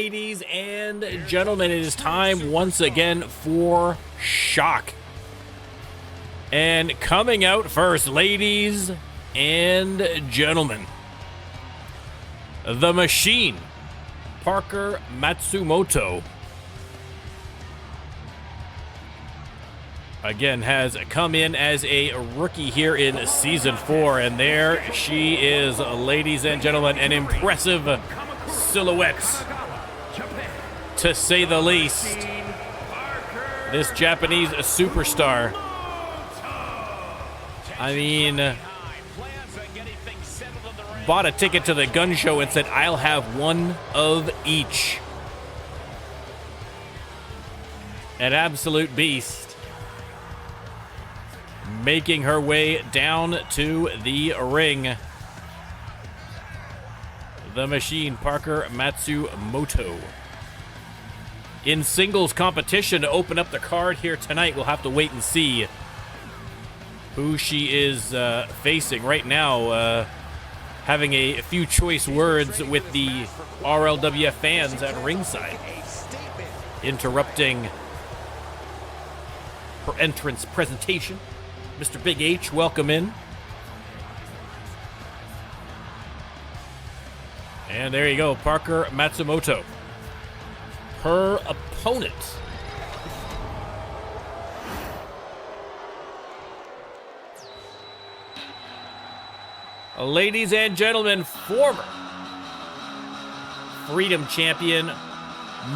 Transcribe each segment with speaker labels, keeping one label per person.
Speaker 1: ladies and gentlemen, it is time once again for Shock. And coming out first, ladies and gentlemen, the Machine, Parker Matsumoto, again has come in as a rookie here in Season 4, and there she is, ladies and gentlemen, an impressive silhouette, to say the least. This Japanese superstar, I mean, bought a ticket to the gun show and said, I'll have one of each. An absolute beast, making her way down to the ring. The Machine, Parker Matsumoto. In singles competition to open up the card here tonight, we'll have to wait and see who she is facing. Right now, having a few choice words with the RLWF fans at ringside, interrupting her entrance presentation. Mr. Big H, welcome in. And there you go, Parker Matsumoto. Her opponent, ladies and gentlemen, former Freedom Champion,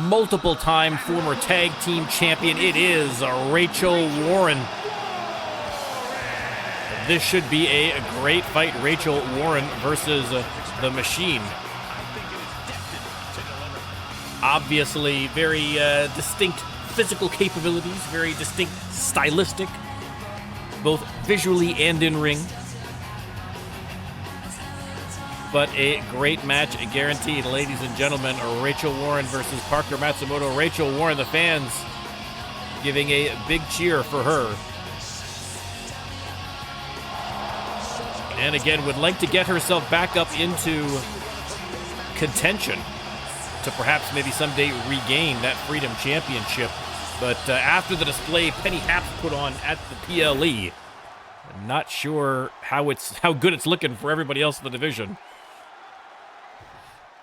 Speaker 1: multiple-time former Tag Team Champion, it is Rachel Warren. This should be a great fight, Rachel Warren versus the Machine. Obviously, very distinct physical capabilities, very distinct stylistic, both visually and in ring. But a great match guaranteed, ladies and gentlemen. Rachel Warren versus Parker Matsumoto. Rachel Warren, the fans giving a big cheer for her. And again, would like to get herself back up into contention to perhaps maybe someday regain that Freedom Championship. But after the display Penny Happs put on at the PLE, I'm not sure how good it's looking for everybody else in the division.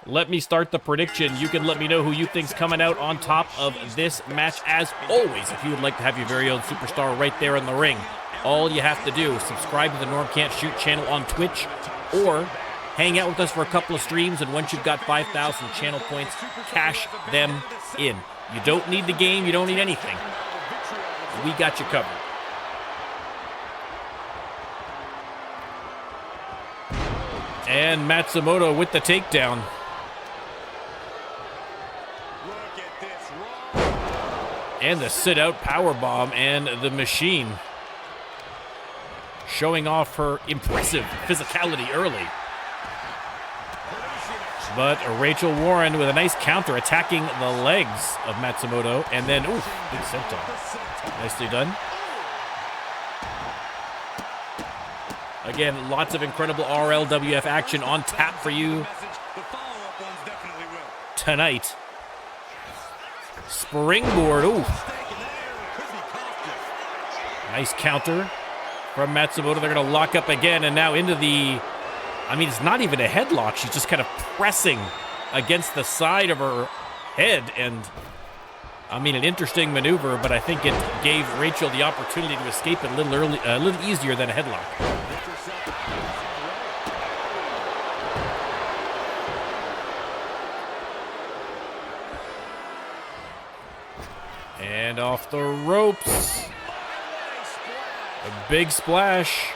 Speaker 1: Let me start the prediction. You can let me know who you think's coming out on top of this match. As always, if you would like to have your very own superstar right there in the ring, all you have to do is subscribe to the NormCantShoot channel on Twitch, or hang out with us for a couple of streams, and once you've got 5,000 channel points, cash them in. You don't need the game, you don't need anything. We got you covered. And Matsumoto with the takedown. And the sit-out powerbomb, and the Machine showing off her impressive physicality early. But Rachel Warren with a nice counter, attacking the legs of Matsumoto, and then, ooh, big senton. Nicely done. Again, lots of incredible RLWF action on tap for you tonight. Springboard, ooh. Nice counter from Matsumoto. They're going to lock up again, and now into the, I mean, it's not even a headlock. She's just kind of pressing against the side of her head, and I mean, an interesting maneuver, but I think it gave Rachel the opportunity to escape it a little easier than a headlock. And off the ropes. A big splash.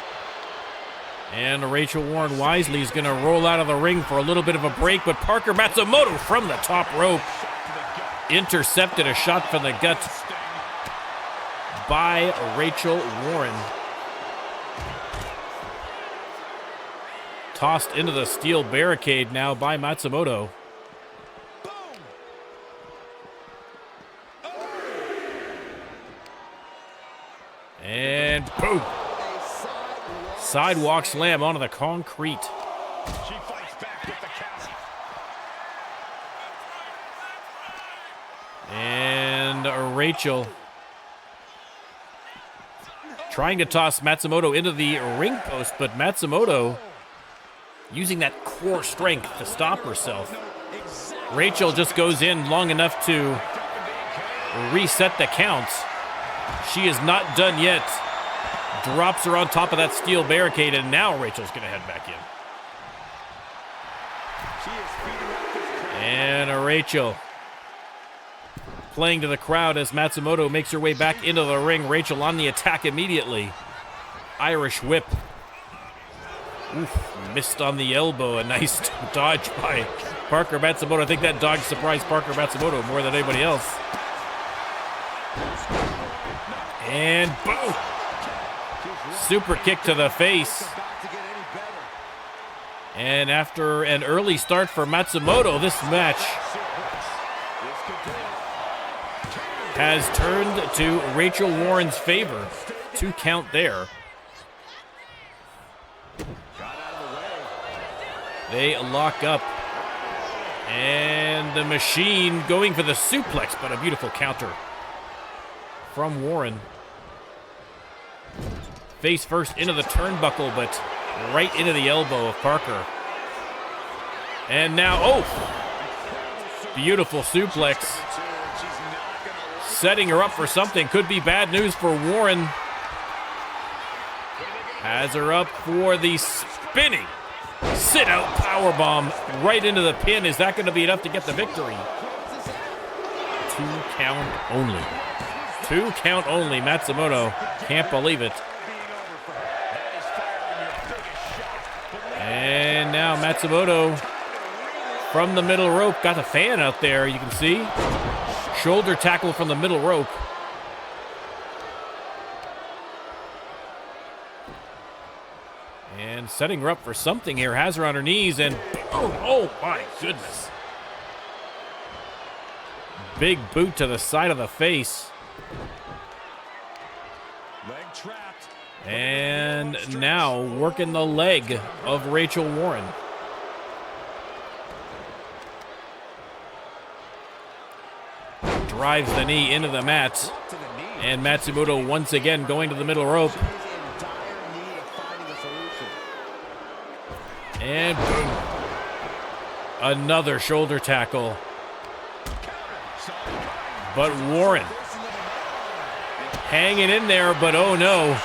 Speaker 1: And Rachel Warren wisely is going to roll out of the ring for a little bit of a break, but Parker Matsumoto from the top rope intercepted a shot from the gut by Rachel Warren. Tossed into the steel barricade now by Matsumoto. And boom! Sidewalk slam onto the concrete.
Speaker 2: She fights back with the counter.
Speaker 1: Rachel trying to toss Matsumoto into the ring post, but Matsumoto using that core strength to stop herself. Rachel just goes in long enough to reset the count. She is not done yet. Drops her on top of that steel barricade, and now Rachel's going to head back in. And Rachel playing to the crowd as Matsumoto makes her way back into the ring. Rachel on the attack immediately. Irish whip. Oof, missed on the elbow. A nice dodge by Parker Matsumoto. I think that dodge surprised Parker Matsumoto more than anybody else. And boom! Super kick to the face. And after an early start for Matsumoto, this match has turned to Rachel Warren's favor. 2 count there. They lock up. And the Machine going for the suplex, but a beautiful counter from Warren. Face first into the turnbuckle, but right into the elbow of Parker. And now, oh! Beautiful suplex. Setting her up for something. Could be bad news for Warren. Has her up for the spinning sit-out powerbomb right into the pin. Is that going to be enough to get the victory? 2 count only. 2 count only. Matsumoto can't believe it. And now Matsumoto from the middle rope. Got the fan out there, you can see. Shoulder tackle from the middle rope. And setting her up for something here. Has her on her knees and oh my goodness. Big boot to the side of the face.
Speaker 2: Leg trapped.
Speaker 1: And now working the leg of Rachel Warren. Drives the knee into the mat. And Matsumoto once again going to the middle rope. And boom. Another shoulder tackle. But Warren hanging in there, but oh no.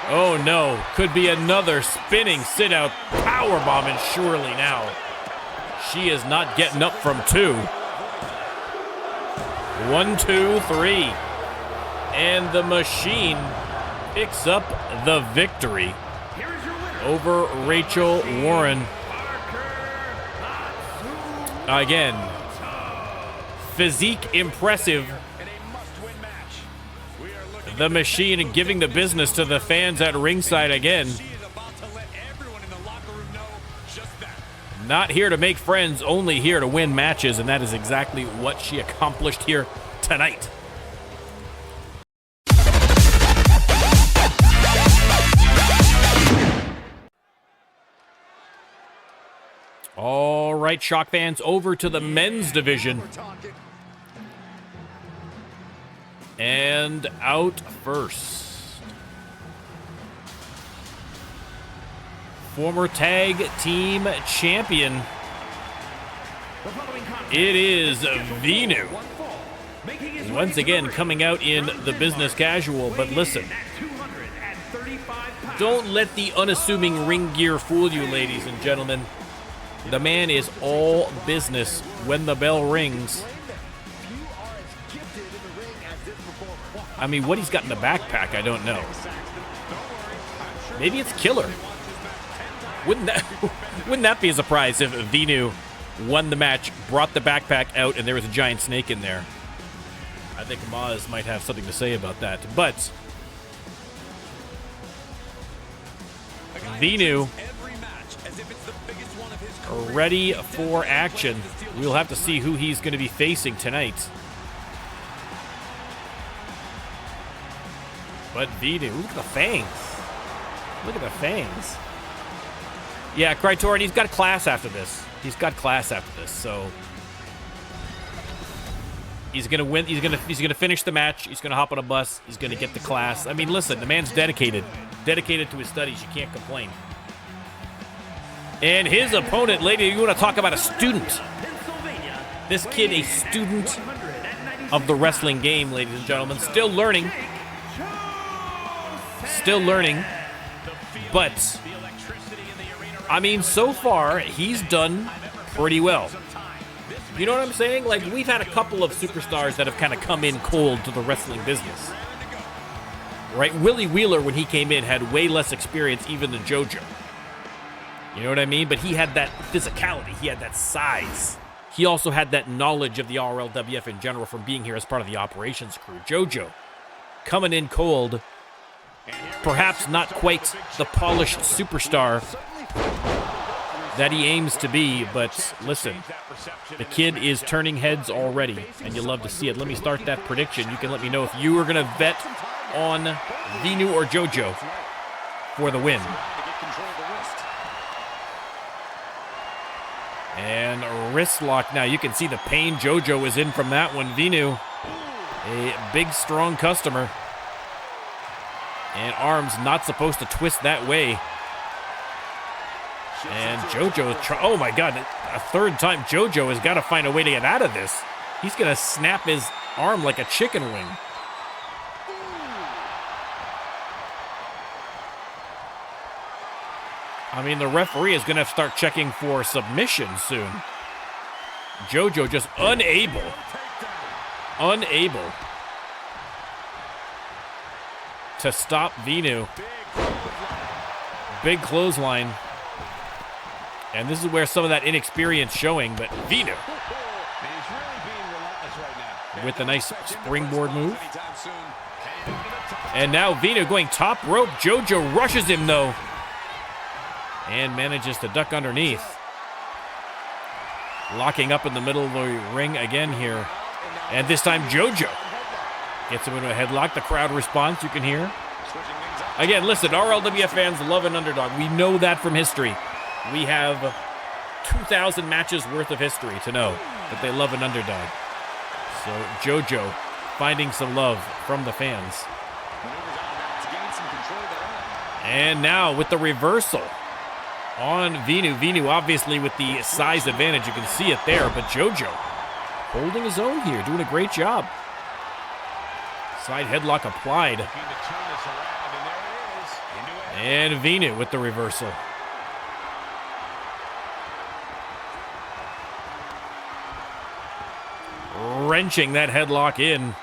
Speaker 1: Oh no. Could be another spinning sit-out powerbomb, and surely now. She is not getting up from 2. 1, 2, 3. And the Machine picks up the victory over Rachel Warren. Again, physique impressive. The Machine giving the business to the fans at ringside again. Not here to make friends, only here to win matches, and that is exactly what she accomplished here tonight. All right, Shock fans, over to the men's division. And out first, former tag team champion, it is Venu. Once again, coming out in the business casual, but listen, don't let the unassuming ring gear fool you, ladies and gentlemen. The man is all business when the bell rings. I mean, what he's got in the backpack, I don't know. Maybe it's killer. Wouldn't that be a surprise if Venu won the match, brought the backpack out, and there was a giant snake in there? I think Maz might have something to say about that. But Venu ready for action. We'll have to see who he's going to be facing tonight. But Venu, look at the fangs. Look at the fangs. Yeah, Criterion, he's got class after this. He's got class after this, so. He's gonna win. He's gonna finish the match. He's gonna hop on a bus. He's gonna get the class. I mean, listen, the man's dedicated to his studies. You can't complain. And his opponent, lady, you want to talk about a student? This kid, a student of the wrestling game, ladies and gentlemen, still learning. But I mean, so far he's done pretty well. You know what I'm saying? Like, we've had a couple of superstars that have kind of come in cold to the wrestling business. Right? Willie Wheeler, when he came in, had way less experience even than JoJo. You know what I mean? But he had that physicality. He had that size. He also had that knowledge of the RLWF in general from being here as part of the operations crew. JoJo, coming in cold. Perhaps not quite the polished superstar that he aims to be, but listen, the kid is turning heads already, and you love to see it. Let me start that prediction. You can let me know if you are going to bet on Vinu or JoJo for the win. And wrist lock now. You can see the pain JoJo is in from that one. Vinu, a big, strong customer. And arms not supposed to twist that way. And JoJo, oh my God, a third time. JoJo has got to find a way to get out of this. He's going to snap his arm like a chicken wing. I mean, the referee is going to start checking for submission soon. JoJo just unable to stop Vinu. Big clothesline. And this is where some of that inexperience showing, but Vinu with a nice springboard move. And now Vinu going top rope. JoJo rushes him though. And manages to duck underneath. Locking up in the middle of the ring again here. And this time JoJo gets him into a headlock. The crowd responds, you can hear. Again, listen, RLWF fans love an underdog. We know that from history. We have 2,000 matches worth of history to know that they love an underdog. So JoJo finding some love from the fans. And now with the reversal on Vinu. Vinu obviously with the size advantage. You can see it there, but JoJo holding his own here, doing a great job. Side headlock applied. And Vinu with the reversal. Wrenching that headlock in.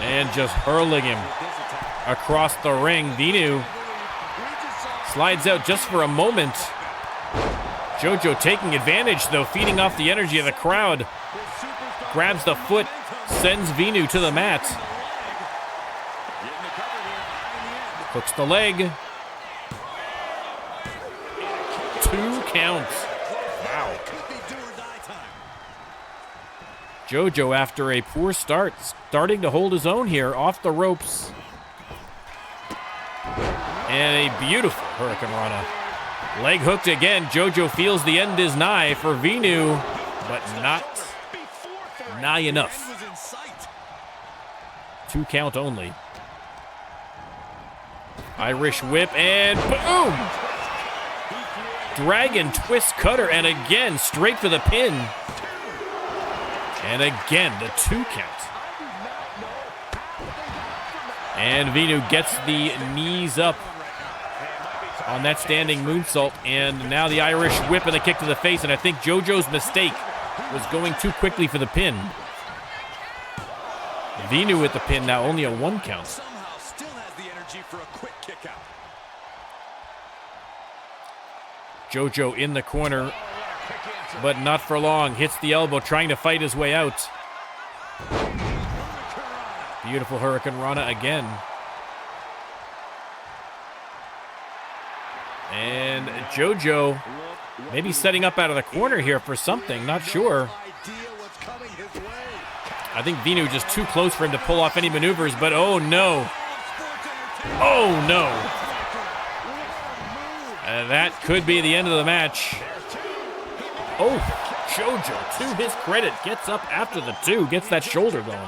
Speaker 1: And just hurling him across the ring. Vinu slides out just for a moment. JoJo taking advantage, though, feeding off the energy of the crowd. Grabs the foot, sends Vinu to the mat. Hooks the leg. 2 counts. Wow. JoJo, after a poor start, starting to hold his own here off the ropes. And a beautiful Hurricane Rana. Leg hooked again. JoJo feels the end is nigh for Vinu, but not nigh enough. 2 count only. Irish whip and boom! Dragon twist cutter, and again straight for the pin. And again the 2 count. And Vinu gets the knees up on that standing moonsault, and now the Irish whip and the kick to the face, and I think JoJo's mistake was going too quickly for the pin. Vinu with the pin now, only a 1 count.
Speaker 2: Somehow still has the energy for a quick kick out.
Speaker 1: JoJo in the corner, but not for long. Hits the elbow, trying to fight his way out. Beautiful Hurricane Rana again. And JoJo maybe setting up out of the corner here for something, not sure. I think Vinu just too close for him to pull off any maneuvers, but oh no. Oh no. That could be the end of the match. Oh, JoJo, to his credit, gets up after the 2, gets that shoulder going.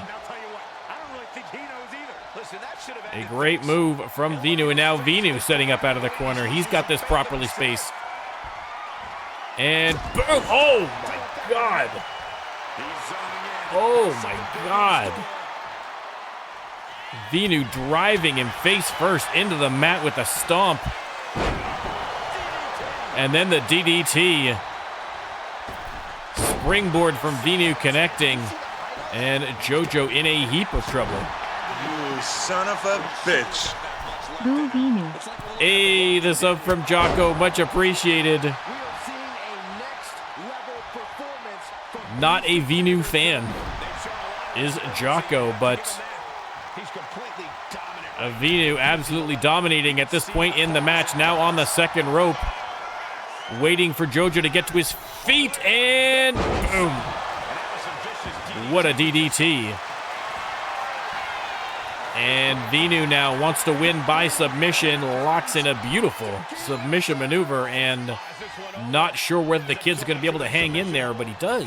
Speaker 1: A great move from Venu, and now Venu setting up out of the corner. He's got this properly spaced. And boom! Oh my God! Oh my God! Venu driving him face first into the mat with a stomp. And then the DDT. Springboard from Venu connecting. And JoJo in a heap of trouble.
Speaker 3: You son of a bitch.
Speaker 4: Boo Venu.
Speaker 1: Hey, the sub from Jocko, much appreciated. Not a Venu fan is Jocko, but Venu absolutely dominating at this point in the match. Now on the second rope, waiting for JoJo to get to his feet, and boom. What a DDT. And Venu now wants to win by submission, locks in a beautiful submission maneuver, and not sure whether the kid's going to be able to hang in there, but he does.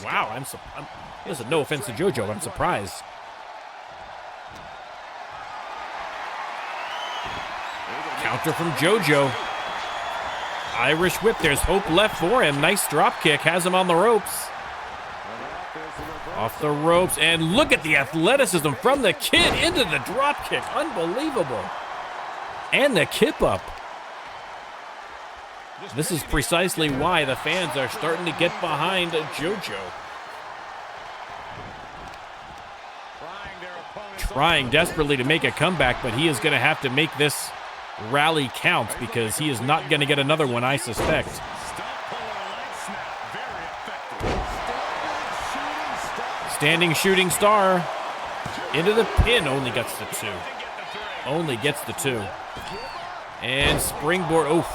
Speaker 1: Wow, listen, no offense to JoJo, I'm surprised. Counter from JoJo. Irish whip, there's hope left for him. Nice drop kick, has him on the ropes. Off the ropes, and look at the athleticism from the kid into the drop kick. Unbelievable. And the kip up. This is precisely why the fans are starting to get behind JoJo. Trying desperately to make a comeback, but he is going to have to make this rally count because he is not going to get another one, I suspect. Standing shooting star into the pin, only gets the 2. Only gets the 2. And springboard, oh,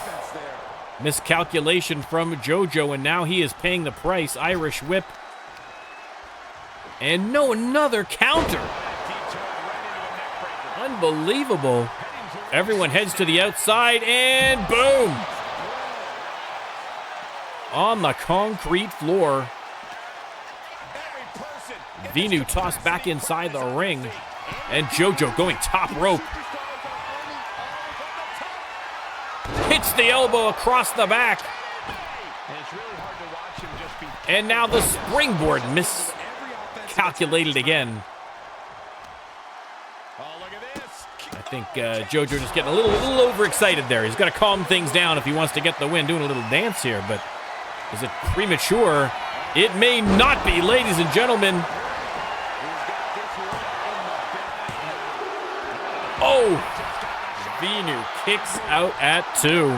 Speaker 1: miscalculation from JoJo, and now he is paying the price. Irish whip. And no, another counter. Unbelievable. Everyone heads to the outside, and boom. On the concrete floor. Venu tossed back inside the ring, and JoJo going top rope. Hits the elbow across the back. And now the springboard miscalculated again. I think JoJo just getting a little overexcited there. He's got to calm things down if he wants to get the win. Doing a little dance here, but is it premature? It may not be, ladies and gentlemen. Oh, Venu kicks out at 2.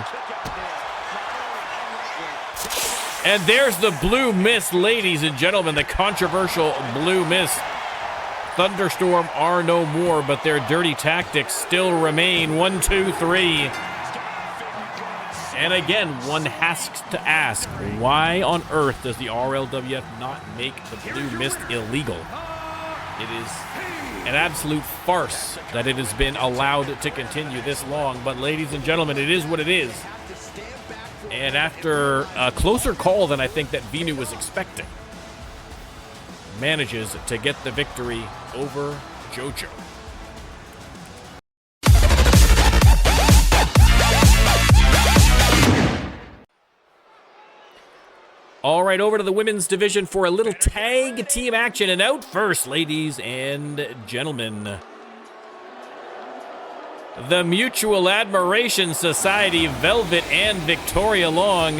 Speaker 1: And there's the blue mist, ladies and gentlemen, the controversial blue mist. Thunderstorm are no more, but their dirty tactics still remain. 1, 2, 3. And again, one has to ask, why on earth does the RLWF not make the blue mist illegal? It is an absolute farce that it has been allowed to continue this long. But ladies and gentlemen, it is what it is. And after a closer call than I think that Venu was expecting, manages to get the victory over JoJo. All right, over to the women's division for a little tag team action. And out first, ladies and gentlemen, the Mutual Admiration Society, Velvet and Victoria Long,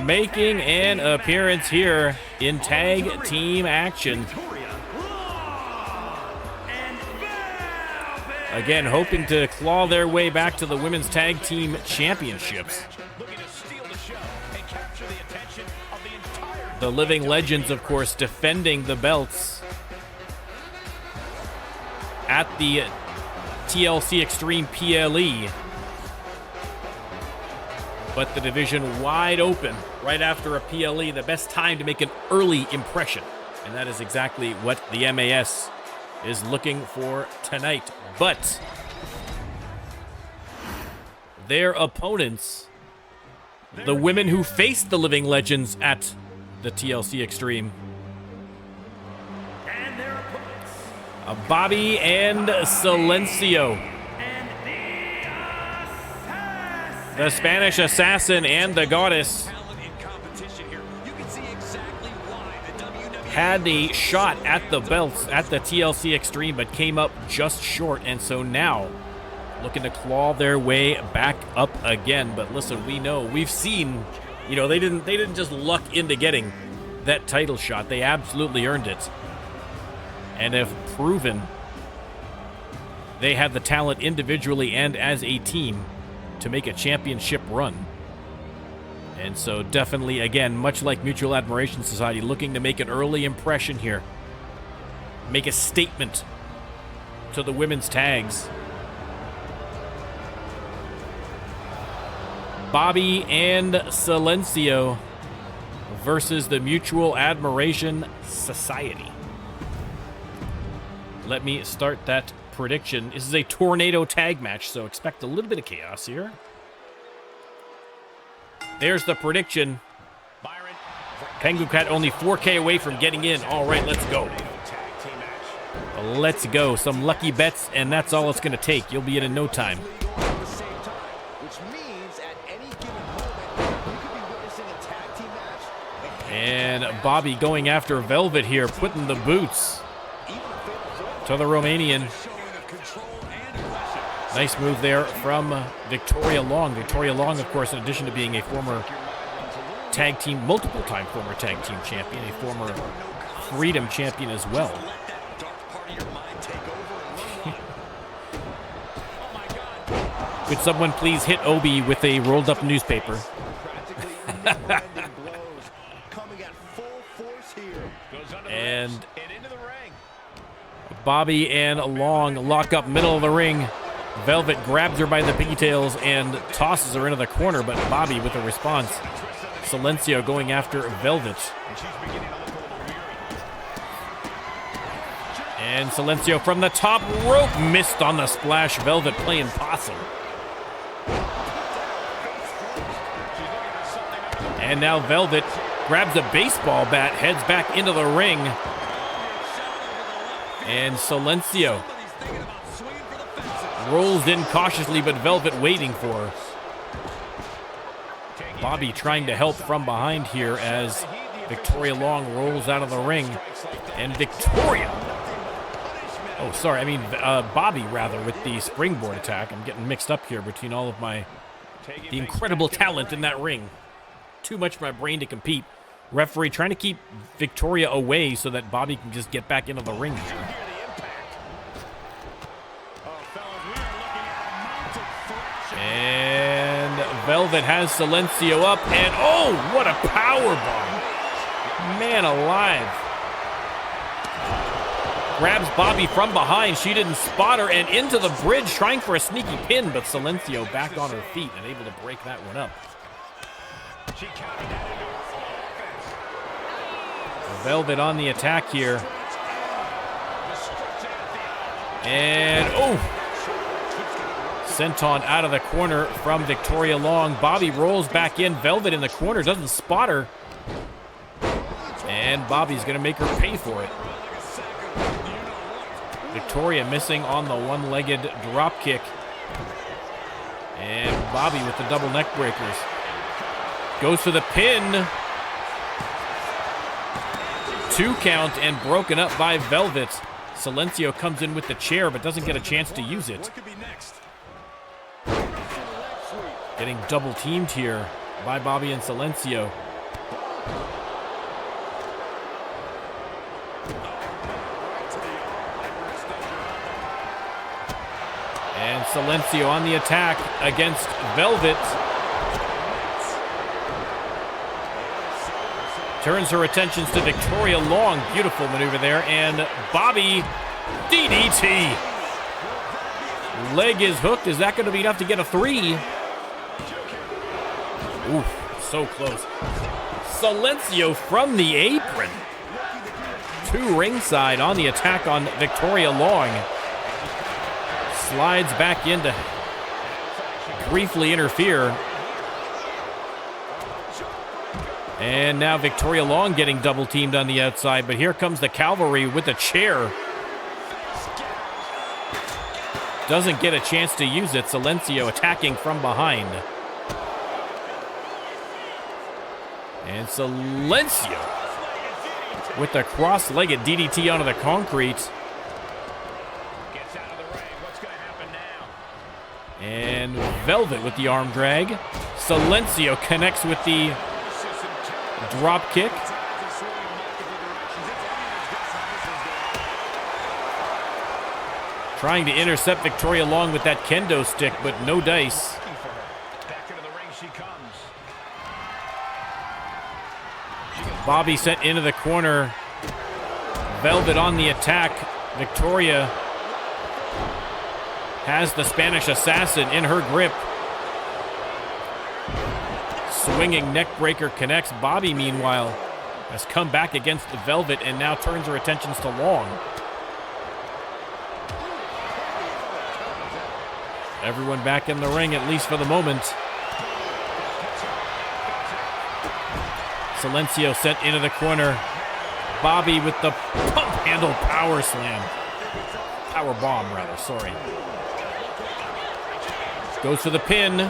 Speaker 1: making an appearance here in tag team action. Again, hoping to claw their way back to the Women's Tag Team Championships. The Living Legends, of course, defending the belts at the TLC Extreme PLE. But the division wide open right after a PLE, the best time to make an early impression. And that is exactly what the MAS is looking for tonight. But their opponents, the women who faced the Living Legends at the TLC Extreme.
Speaker 4: And their opponents.
Speaker 1: Bobby and Silencio. The Spanish Assassin and the Goddess had a shot at the belts at the TLC Extreme, but came up just short, and so now looking to claw their way back up again. But listen, we've seen, they didn't just luck into getting that title shot. They absolutely earned it, and have proven they have the talent individually and as a team to make a championship run. And so definitely, again, much like Mutual Admiration Society, looking to make an early impression here. Make a statement to the women's tags. Bobby and Silencio versus the Mutual Admiration Society. Let me start that prediction. This is a tornado tag match, so expect a little bit of chaos here. There's the prediction. Pengu Cat only 4K away from getting in. All right, let's go. Let's go. Some lucky bets, and that's all it's going to take. You'll be in no time. And Bobby going after Velvet here, putting the boots to the Romanian. Nice move there from Victoria Long. Victoria Long, of course, in addition to being a former multiple-time former tag team champion, a former Freedom champion as well. Could someone please hit Obi with a rolled-up newspaper? And Bobby and Long lock up middle of the ring. Velvet grabs her by the pigtails and tosses her into the corner, but Bobby with a response. Silencio going after Velvet. And Silencio from the top rope missed on the splash. Velvet playing possum. And now Velvet grabs a baseball bat, heads back into the ring. And Silencio rolls in cautiously, but Velvet waiting for her. Bobby trying to help from behind here as Victoria Long rolls out of the ring. And Bobby rather, with the springboard attack. I'm getting mixed up here between all of the incredible talent in that ring. Too much for my brain to compete. Referee trying to keep Victoria away so that Bobby can just get back into the ring here. And Velvet has Silencio up, and oh, what a power bomb. Man alive. Grabs Bobby from behind. She didn't spot her, and into the bridge trying for a sneaky pin, but Silencio back on her feet and able to break that one up. Velvet on the attack here. And oh! Senton out of the corner from Victoria Long. Bobby rolls back in. Velvet in the corner, doesn't spot her. And Bobby's going to make her pay for it. Victoria missing on the one-legged drop kick. And Bobby with the double neck breakers. Goes for the pin. 2 count and broken up by Velvet. Silencio comes in with the chair but doesn't get a chance to use it. Getting double teamed here by Bobby and Silencio. And Silencio on the attack against Velvet. Turns her attentions to Victoria Long. Beautiful maneuver there. And Bobby, DDT. Leg is hooked. Is that going to be enough to get a 3? Oof, so close. Silencio from the apron. To ringside on the attack on Victoria Long. Slides back into briefly interfere. And now Victoria Long getting double teamed on the outside, but here comes the Cavalry with a chair. Doesn't get a chance to use it. Silencio attacking from behind. And Silencio with the cross-legged DDT onto the concrete.
Speaker 2: Gets out of the ring. What's going to happen now?
Speaker 1: And Velvet with the arm drag. Silencio connects with the drop kick. Trying to intercept Victoria Long with that kendo stick, but no dice.
Speaker 2: Back into the ring she comes.
Speaker 1: Bobby sent into the corner. Velvet on the attack. Victoria has the Spanish Assassin in her grip. Swinging neck breaker connects. Bobby, meanwhile, has come back against the Velvet and now turns her attentions to Long. Everyone back in the ring, at least for the moment. Silencio sent into the corner. Bobby with the pump handle power slam. Power bomb, rather, sorry. Goes for the pin.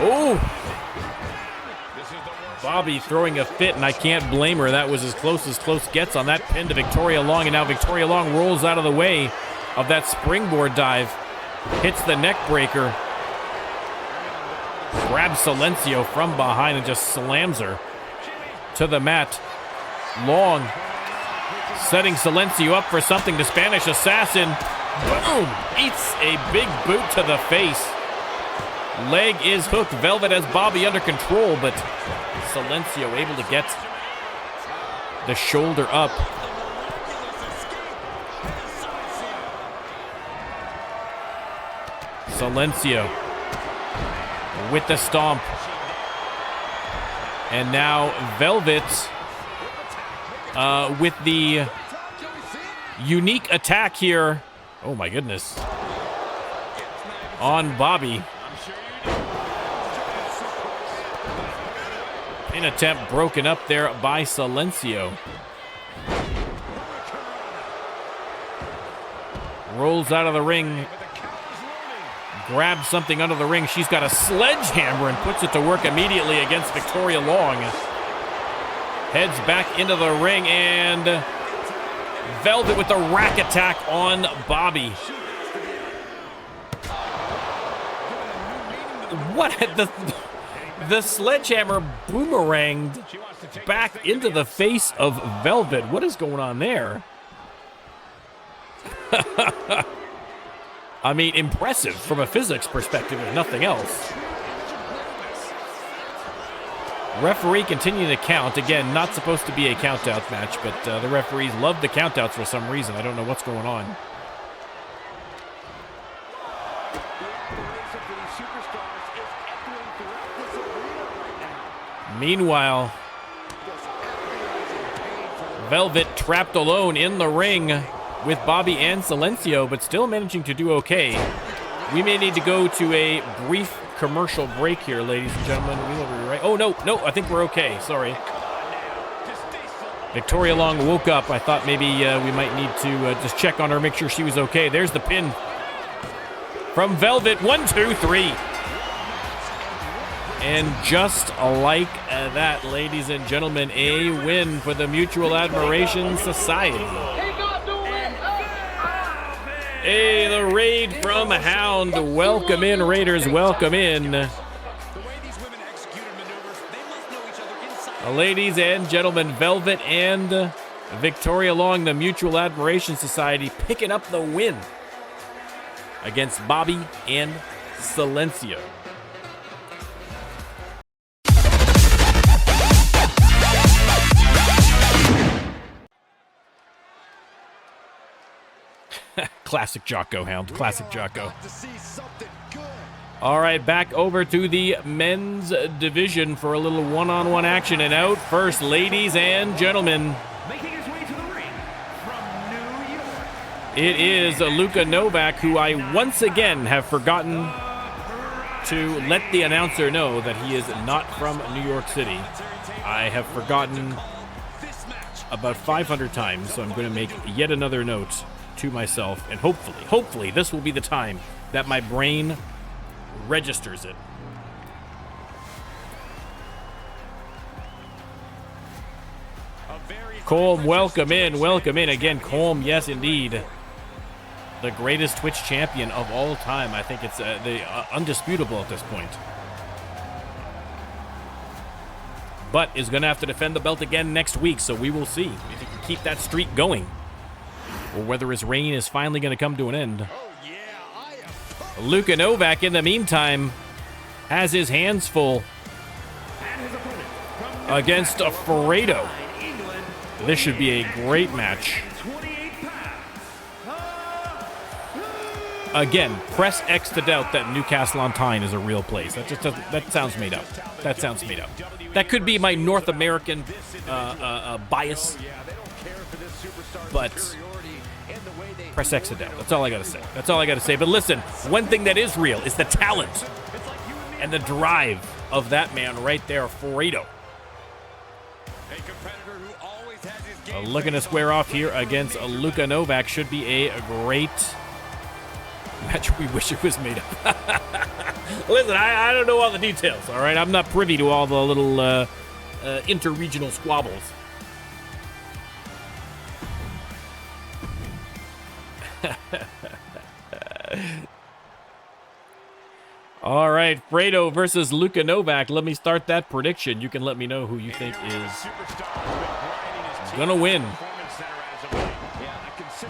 Speaker 1: Oh! Bobby throwing a fit, and I can't blame her. That was as close gets on that pin to Victoria Long, and now Victoria Long rolls out of the way of that springboard dive. Hits the neck breaker. Grabs Silencio from behind and just slams her to the mat. Long setting Silencio up for something. The Spanish Assassin, boom, eats a big boot to the face. Leg is hooked. Velvet has Bobby under control, but Silencio able to get the shoulder up. Silencio with the stomp. And now Velvet with the unique attack here. Oh my goodness. On Bobby. Pin attempt broken up there by Silencio. Rolls out of the ring. Grabs something under the ring. She's got a sledgehammer and puts it to work immediately against Victoria Long. Heads back into the ring, and Velvet with the rack attack on Bobby. What the sledgehammer boomeranged back into the face of Velvet. What is going on there? I mean, impressive from a physics perspective, if nothing else. Referee continuing to count. Again, not supposed to be a count-out match, but the referees love the count-outs for some reason. I don't know what's going on. Meanwhile, Velvet trapped alone in the ring with Bobby and Silencio, but still managing to do okay. We may need to go to a brief commercial break here, ladies and gentlemen. We will be right. Oh, no, I think we're okay. Sorry. Victoria Long woke up. I thought maybe we might need to just check on her, make sure she was okay. There's the pin from Velvet. 1, 2, 3. And just like that, ladies and gentlemen, a win for the Mutual Admiration Society. Hey, the raid from Hound. Welcome in, Raiders. Welcome in. Ladies and gentlemen, Velvet and Victoria Long, the Mutual Admiration Society, picking up the win against Bobby and Silencio. Classic Jocko, Hound. Classic Jocko. All right, back over to the men's division for a little one-on-one action. And out first, ladies and gentlemen,
Speaker 2: Making his way to the ring from New York,
Speaker 1: It is Luka Novak, who I once again have forgotten to let the announcer know that he is not from New York City. I have forgotten about 500 times, so I'm going to make yet another note to myself, and hopefully this will be the time that my brain registers it. Colm, welcome in again. Colm, yes indeed, the greatest Twitch champion of all time. I think it's undisputable at this point. But is going to have to defend the belt again next week, so we will see if he can keep that streak going, or whether his reign is finally going to come to an end. Luka Novak, in the meantime, has his hands full against Fredo. This should be a great match. Again, press X to doubt that Newcastle on Tyne is a real place. That just doesn't, that sounds made up. That sounds made up. That could be my North American bias, but press X to doubt. That's all I gotta say. That's all I gotta say. But listen, one thing that is real is the talent and the drive of that man right there, Fredo. Looking to square off here against Luka Novak. Should be a great match. We wish it was made up. Listen, I don't know all the details, all right? I'm not privy to all the little inter-regional squabbles. All right, Fredo versus Luka Novak. Let me start that prediction. You can let me know who you think is gonna win.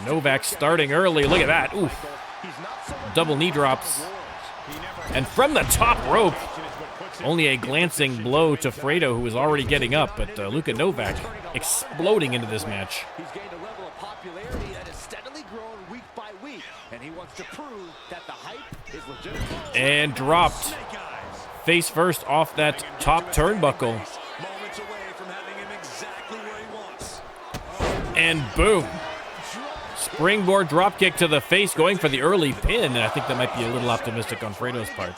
Speaker 1: Novak starting early. Look at that. Oof. Double knee drops. And from the top rope, only a glancing blow to Fredo, who is already getting up, but Luka Novak exploding into this match.
Speaker 4: He's gained a level of popularity that has steadily grown week by week, and he wants to prove that the hype is legitimate.
Speaker 1: And dropped face first off that top turnbuckle.
Speaker 3: Moments away from having him exactly where he wants.
Speaker 1: And boom. Springboard dropkick to the face, going for the early pin, and I think that might be a little optimistic on Fredo's part.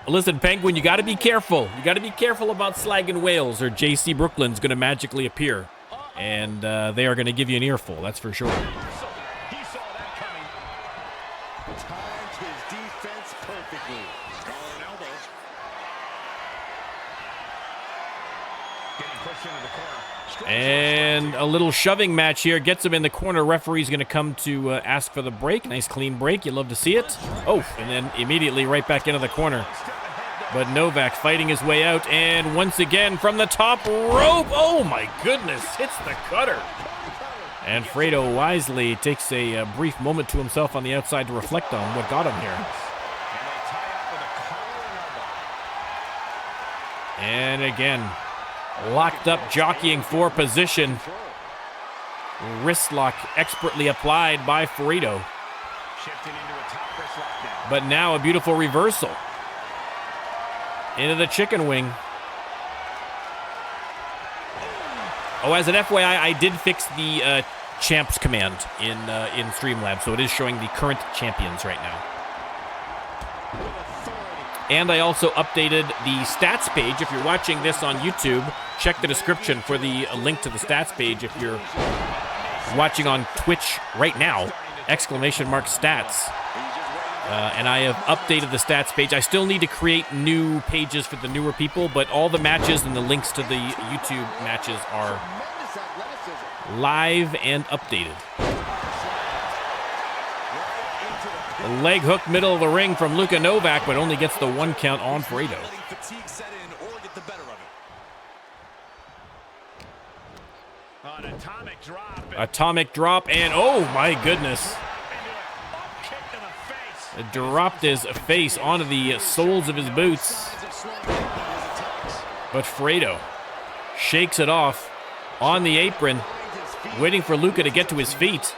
Speaker 1: Listen, Penguin, you got to be careful. You got to be careful about slagging Wales, or JC Brooklyn's going to magically appear, and they are going to give you an earful. That's for sure.
Speaker 4: He saw that coming. Timed his defense perfectly.
Speaker 2: Collar elbow. Getting pushed into the corner.
Speaker 1: And a little shoving match here gets him in the corner. Referee's going to come to ask for the break. Nice clean break. You love to see it. Oh, and then immediately right back into the corner. But Novak fighting his way out, and once again from the top rope. Oh my goodness, hits the cutter. And Fredo wisely takes a brief moment to himself on the outside to reflect on what got him here. And again, locked up, jockeying for position. Wrist lock expertly applied by Fredo. But now a beautiful reversal into the chicken wing. Oh, as an FYI, I did fix the champs command in Streamlabs, so it is showing the current champions right now. And I also updated the stats page. If you're watching this on YouTube, check the description for the link to the stats page. If you're watching on Twitch right now, _stats. And I have updated the stats page. I still need to create new pages for the newer people, but all the matches and the links to the YouTube matches are live and updated. A leg hook middle of the ring from Luka Novak, but only gets the 1 count on Fredo. Atomic drop, and oh my goodness. Dropped his face onto the soles of his boots. But Fredo shakes it off on the apron, waiting for Luka to get to his feet.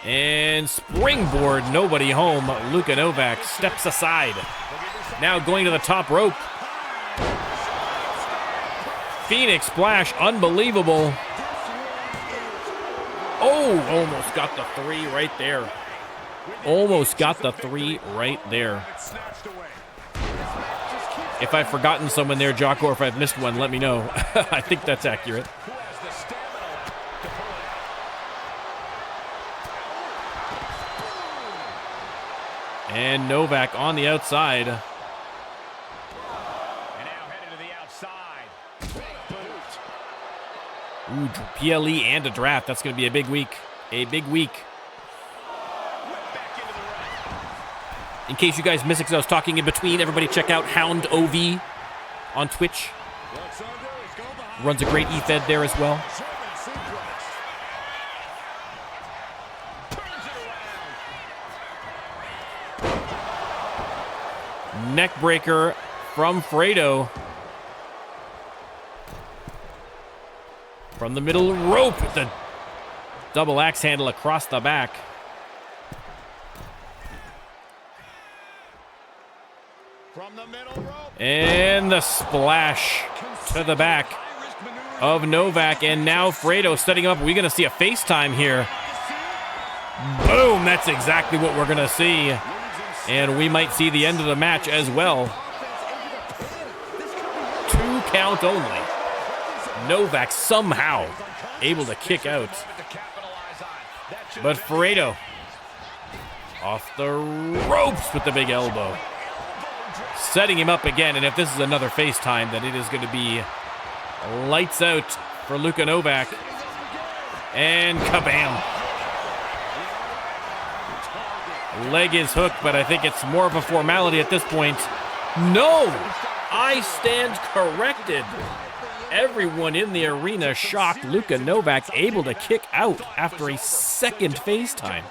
Speaker 1: And springboard, nobody home. Luka Novak steps aside. Now going to the top rope. Phoenix splash, unbelievable. Oh, almost got the 3 right there. Almost got the 3 right there. If I've forgotten someone there, Jocko, or if I've missed one, let me know. I think that's accurate. And Novak on the outside.
Speaker 2: And now headed to the outside.
Speaker 1: Ooh, PLE and a draft. That's going to be a big week. A big week. In case you guys missed it because I was talking in between, everybody check out Hound OV on Twitch. Runs a great E-Fed there as well. Neck breaker from Fredo. From the middle rope with the double axe handle across the back.
Speaker 2: From the middle rope.
Speaker 1: And the splash to the back of Novak. And now Fredo setting up. We're going to see a FaceTime here. Boom. That's exactly what we're going to see. And we might see the end of the match as well. 2 count only. Novak somehow able to kick out. But Fredo off the ropes with the big elbow. Setting him up again, and if this is another FaceTime, then it is going to be lights out for Luka Novak. And kabam. Leg is hooked, but I think it's more of a formality at this point. No! I stand corrected. Everyone in the arena shocked. Luka Novak able to kick out after a second FaceTime.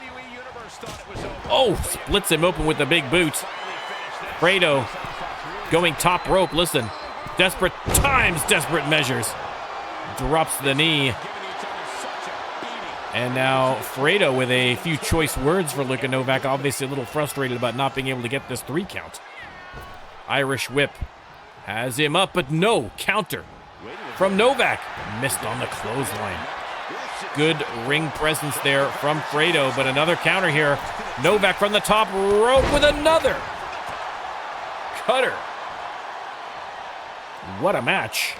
Speaker 1: Oh, splits him open with the big boot. Fredo going top rope. Listen, desperate times, desperate measures. Drops the knee. And now Fredo with a few choice words for Luka Novak. Obviously a little frustrated about not being able to get this 3 count. Irish whip has him up, but no counter from Novak. Missed on the clothesline. Good ring presence there from Fredo, but another counter here. Novak from the top rope with another cutter. What a match.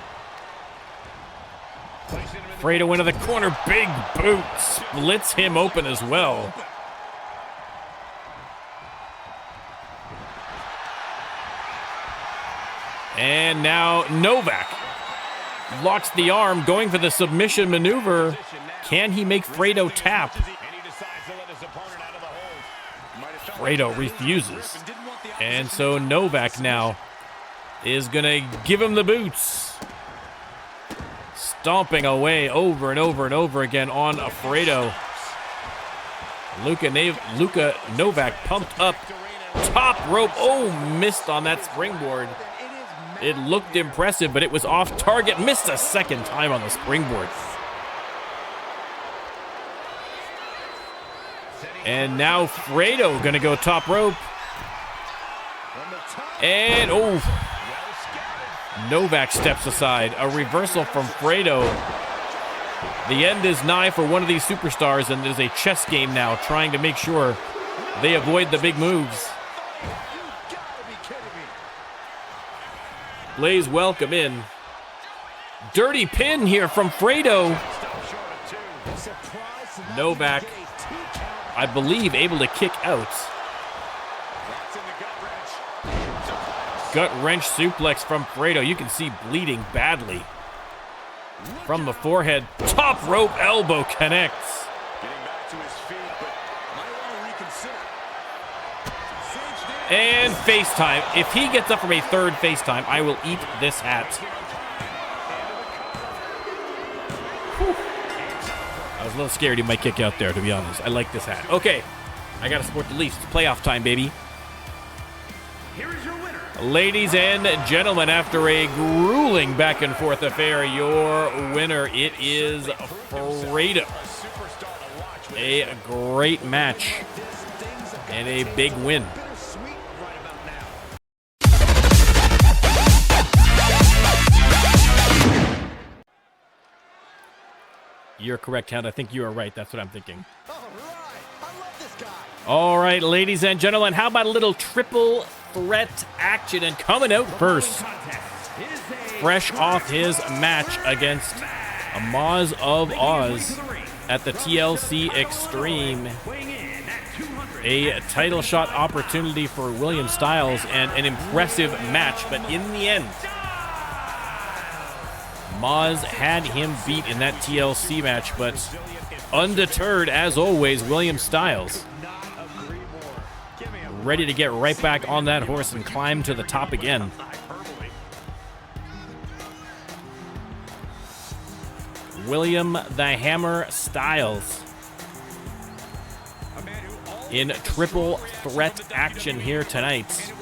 Speaker 1: Fredo into the corner, big boot, splits him open as well. And now Novak locks the arm, going for the submission maneuver. Can he make Fredo tap? Fredo refuses. And so Novak now is going to give him the boots. Stomping away over and over and over again on Fredo. Luka Novak pumped up. Top rope. Oh, missed on that springboard. It looked impressive, but it was off target. Missed a second time on the springboard. And now Fredo going to go top rope. And, oh, Novak steps aside. A reversal from Fredo. The end is nigh for one of these superstars, and there's a chess game now trying to make sure they avoid the big moves. Blaze, welcome in. Dirty pin here from Fredo. Novak, I believe, able to kick out. Gut wrench suplex from Fredo. You can see bleeding badly from the forehead. Top rope elbow connects. And FaceTime. If he gets up from a third FaceTime, I will eat this hat. Whew. I was a little scared he might kick out there, to be honest. I like this hat. Okay, I got to support the Leafs. It's playoff time, baby.
Speaker 2: Here is your winner.
Speaker 1: Ladies and gentlemen, after a grueling back and forth affair, your winner, it is Fredo. A great match and a big win. You're correct, Hound. I think you are right. That's what I'm thinking.
Speaker 4: All right. I love this guy.
Speaker 1: All right, ladies and gentlemen, how about a little triple threat action? And coming out first, fresh off his match against Moz of Oz at the TLC Extreme, a title shot opportunity for William Styles and an impressive match, but in the end, Moz had him beat in that TLC match, but undeterred, as always, William Styles ready to get right back on that horse and climb to the top again. William the Hammer Styles in triple threat action here tonight.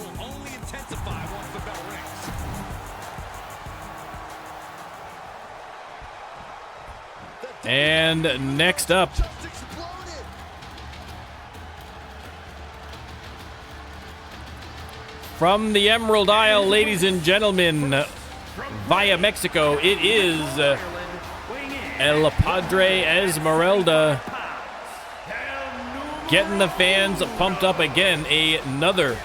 Speaker 1: And next up, from the Emerald Isle, ladies and gentlemen, via Mexico, it is El Padre Esmeralda getting the fans pumped up again. Another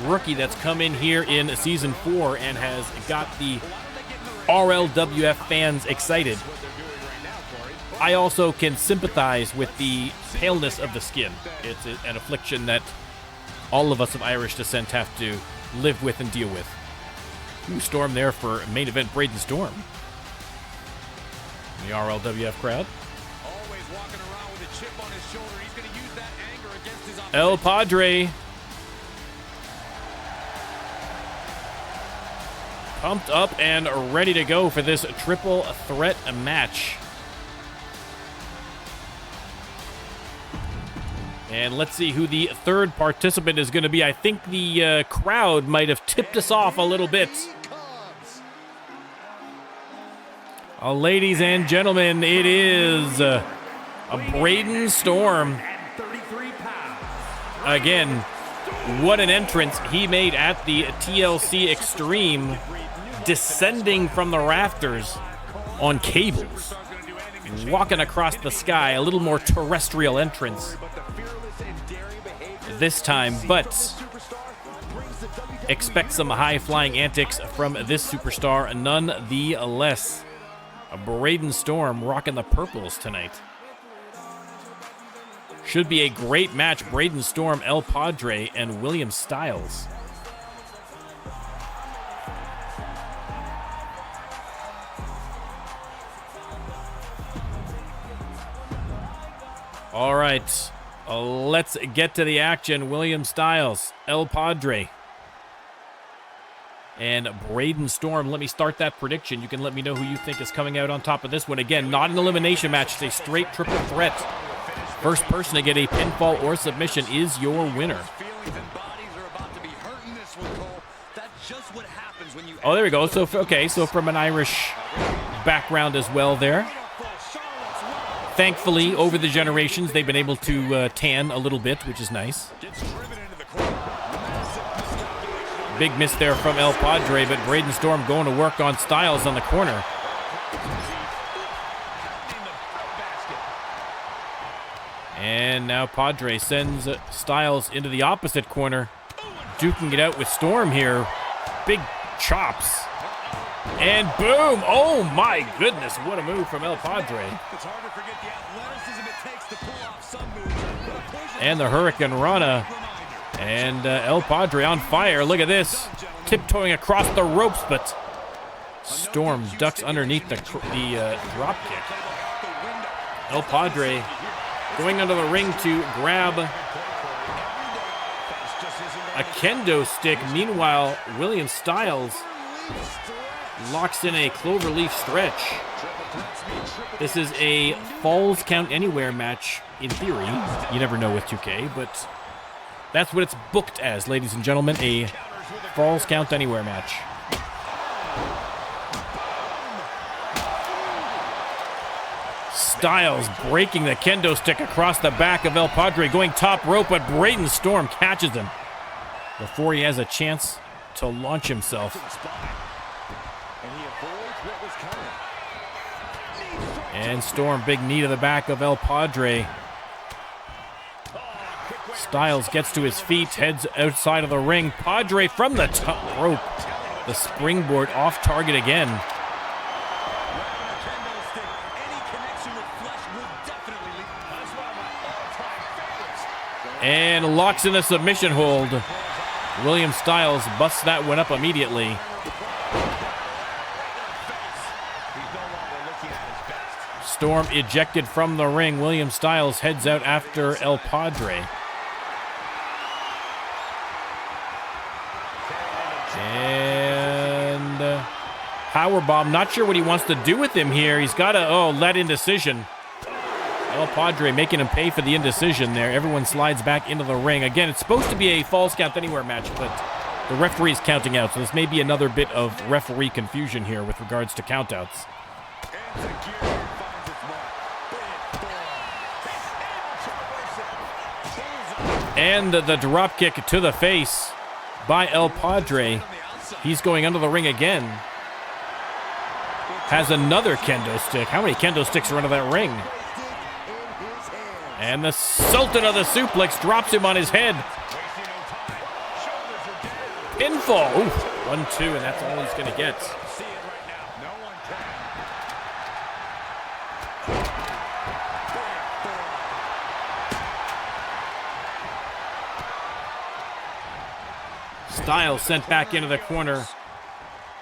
Speaker 1: rookie that's come in here in Season 4 and has got the RLWF fans excited. I also can sympathize with the paleness of the skin. It's an affliction that all of us of Irish descent have to live with and deal with. Ooh, Storm there for main event Braden Storm. The RLWF crowd.
Speaker 3: Always walking around with a chip on his shoulder. He's going to use that anger against his opponent.
Speaker 1: El Padre. Pumped up and ready to go for this triple threat match. And let's see who the third participant is going to be. I think the crowd might have tipped us off a little bit. Ladies and gentlemen, it is a Braden Storm. Again, what an entrance he made at the TLC Extreme, descending from the rafters on cables, walking across the sky, a little more terrestrial entrance this time, but expect some high-flying antics from this superstar nonetheless. A Braden Storm rocking the purples tonight. Should be a great match. Braden Storm, El Padre, and William Styles. All right, let's get to the action. William Styles, El Padre, and Braden Storm. Let me start that prediction. You can let me know who you think is coming out on top of this one. Again, not an elimination match. It's a straight triple threat. First person to get a pinfall or submission is your winner. Oh, there we go. So, okay, so from an Irish background as well there. Thankfully, over the generations, they've been able to tan a little bit, which is nice. Big miss there from El Padre, but Braden Storm going to work on Styles on the corner. And now Padre sends Styles into the opposite corner, duking it out with Storm here. Big chops. And boom! Oh my goodness, what a move from El Padre. And the Hurricane Rana. And El Padre on fire. Look at this. Tiptoeing across the ropes, but Storm ducks underneath the drop kick. El Padre going under the ring to grab a kendo stick. Meanwhile, William Styles locks in a cloverleaf stretch. This is a Falls Count Anywhere match in theory. You never know with 2K, but that's what it's booked as, ladies and gentlemen. A Falls Count Anywhere match. Styles breaking the kendo stick across the back of El Padre, going top rope, but Braden Storm catches him before he has a chance to launch himself. And Storm, big knee to the back of El Padre. Styles gets to his feet, heads outside of the ring. Padre from the top rope. The springboard off target again. And locks in a submission hold. William Styles busts that one up immediately. Storm ejected from the ring. William Styles heads out after El Padre. And powerbomb. Not sure what he wants to do with him here. He's got to, let indecision. El Padre making him pay for the indecision there. Everyone slides back into the ring. Again, it's supposed to be a Falls Count Anywhere match, but the referee is counting out, so this may be another bit of referee confusion here with regards to countouts. And the drop kick to the face by El Padre. He's going under the ring again. Has another kendo stick. How many kendo sticks are under that ring? And the Sultan of the Suplex drops him on his head. Pinfall. Ooh, 1-2, and that's all he's going to get. Styles sent back into the corner.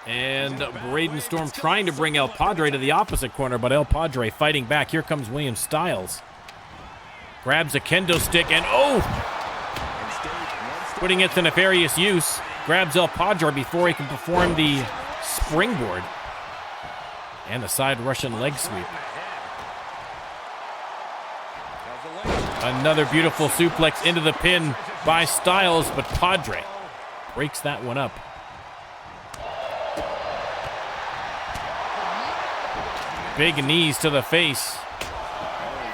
Speaker 1: And Braden Storm trying to bring El Padre to the opposite corner, but El Padre fighting back. Here comes William Styles. Grabs a kendo stick and putting it to nefarious use. Grabs El Padre before he can perform the springboard. And the side Russian leg sweep. Another beautiful suplex into the pin by Styles, but Padre breaks that one up. Big knees to the face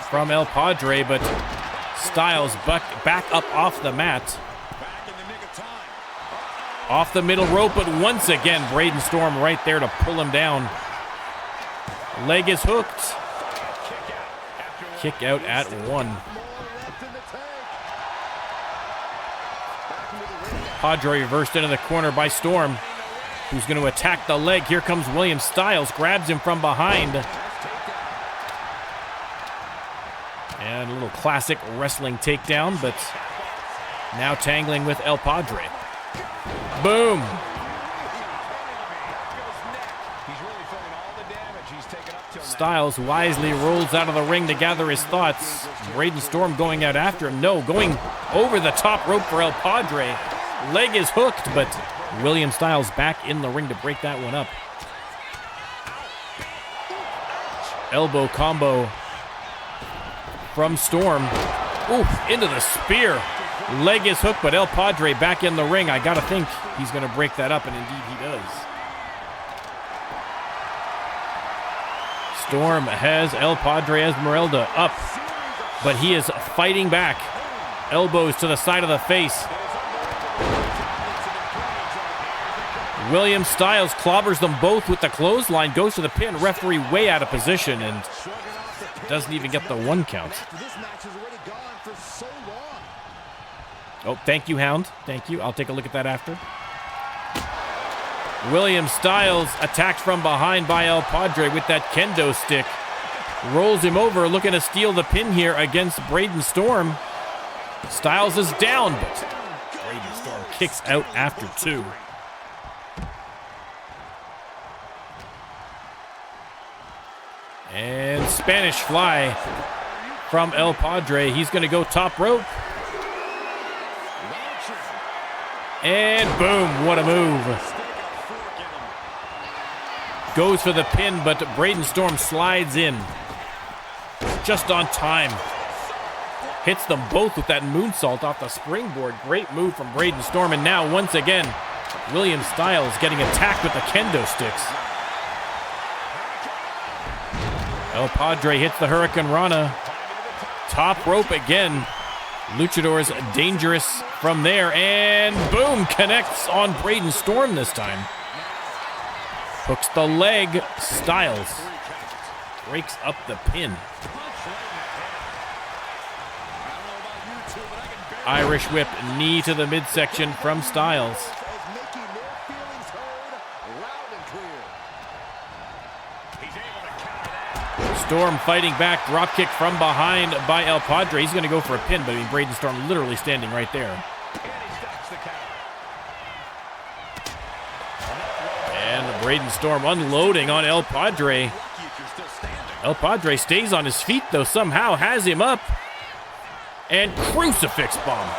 Speaker 1: from El Padre, but Styles back up off the mat. Off the middle rope, but once again, Braden Storm right there to pull him down. Leg is hooked. Kick out at 1. Padre reversed into the corner by Storm, who's going to attack the leg. Here comes William Styles, grabs him from behind. And a little classic wrestling takedown, but now tangling with El Padre. Boom. Styles wisely rolls out of the ring to gather his thoughts. Braden Storm going out after him. No, going over the top rope for El Padre. Leg is hooked, but William Styles back in the ring to break that one up. Elbow combo from Storm. Ooh, into the spear. Leg is hooked, but El Padre back in the ring. I gotta think he's gonna break that up, and indeed he does. Storm has El Padre Esmeralda up, but he is fighting back. Elbows to the side of the face. William Styles clobbers them both with the clothesline, goes to the pin. Referee way out of position and doesn't even get the 1 count. Oh, thank you, Hound. Thank you. I'll take a look at that after. William Styles attacked from behind by El Padre with that kendo stick. Rolls him over, looking to steal the pin here against Braden Storm. Styles is down, but Braden Storm kicks out after 2. And Spanish fly from El Padre. He's going to go top rope. And boom, what a move. Goes for the pin, but Braden Storm slides in. Just on time. Hits them both with that moonsault off the springboard. Great move from Braden Storm. And now, once again, William Styles getting attacked with the kendo sticks. El Padre hits the Hurricane Rana. Top rope again. Luchador's dangerous from there. And boom, connects on Braden Storm this time. Hooks the leg. Styles breaks up the pin. Irish whip, knee to the midsection from Styles. Storm fighting back, dropkick from behind by El Padre. He's going to go for a pin, but I mean, Braden Storm literally standing right there. And Braden Storm unloading on El Padre. El Padre stays on his feet, though, somehow has him up. And crucifix bomb.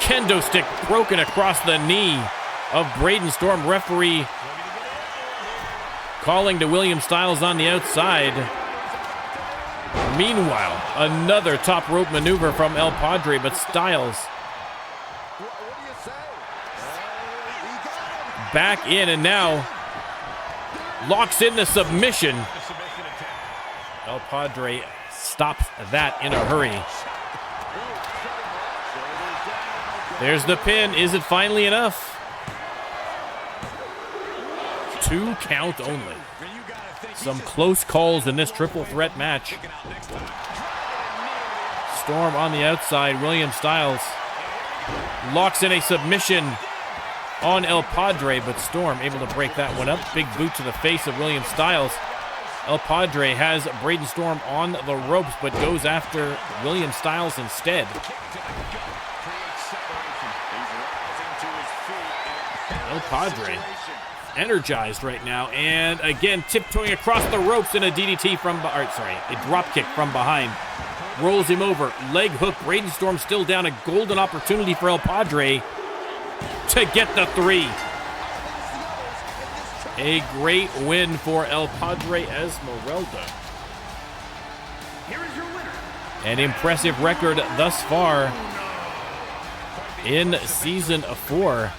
Speaker 1: Kendo stick broken across the knee of Braden Storm. Referee calling to William Styles on the outside. Meanwhile, another top rope maneuver from El Padre, but Styles back in and now locks in the submission. El Padre stops that in a hurry. There's the pin. Is it finally enough? 2 count only. Some close calls in this triple threat match. Storm on the outside. William Styles locks in a submission on El Padre, but Storm able to break that one up. Big boot to the face of William Styles. El Padre has Braden Storm on the ropes, but goes after William Styles instead. El Padre energized right now, and again tiptoeing across the ropes in a DDT a drop kick from behind. Rolls him over, leg hook. Braden Storm still down. A golden opportunity for El Padre to get the 3. A great win for El Padre Esmeralda.
Speaker 2: Here is your winner.
Speaker 1: An impressive record thus far in Season 4.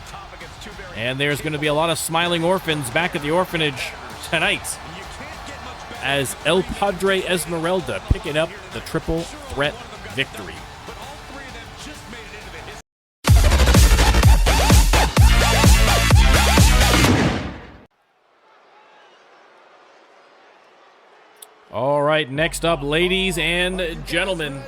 Speaker 1: And there's going to be a lot of smiling orphans back at the orphanage tonight as El Padre Esmeralda picking up the triple threat victory. All right, next up, ladies and gentlemen,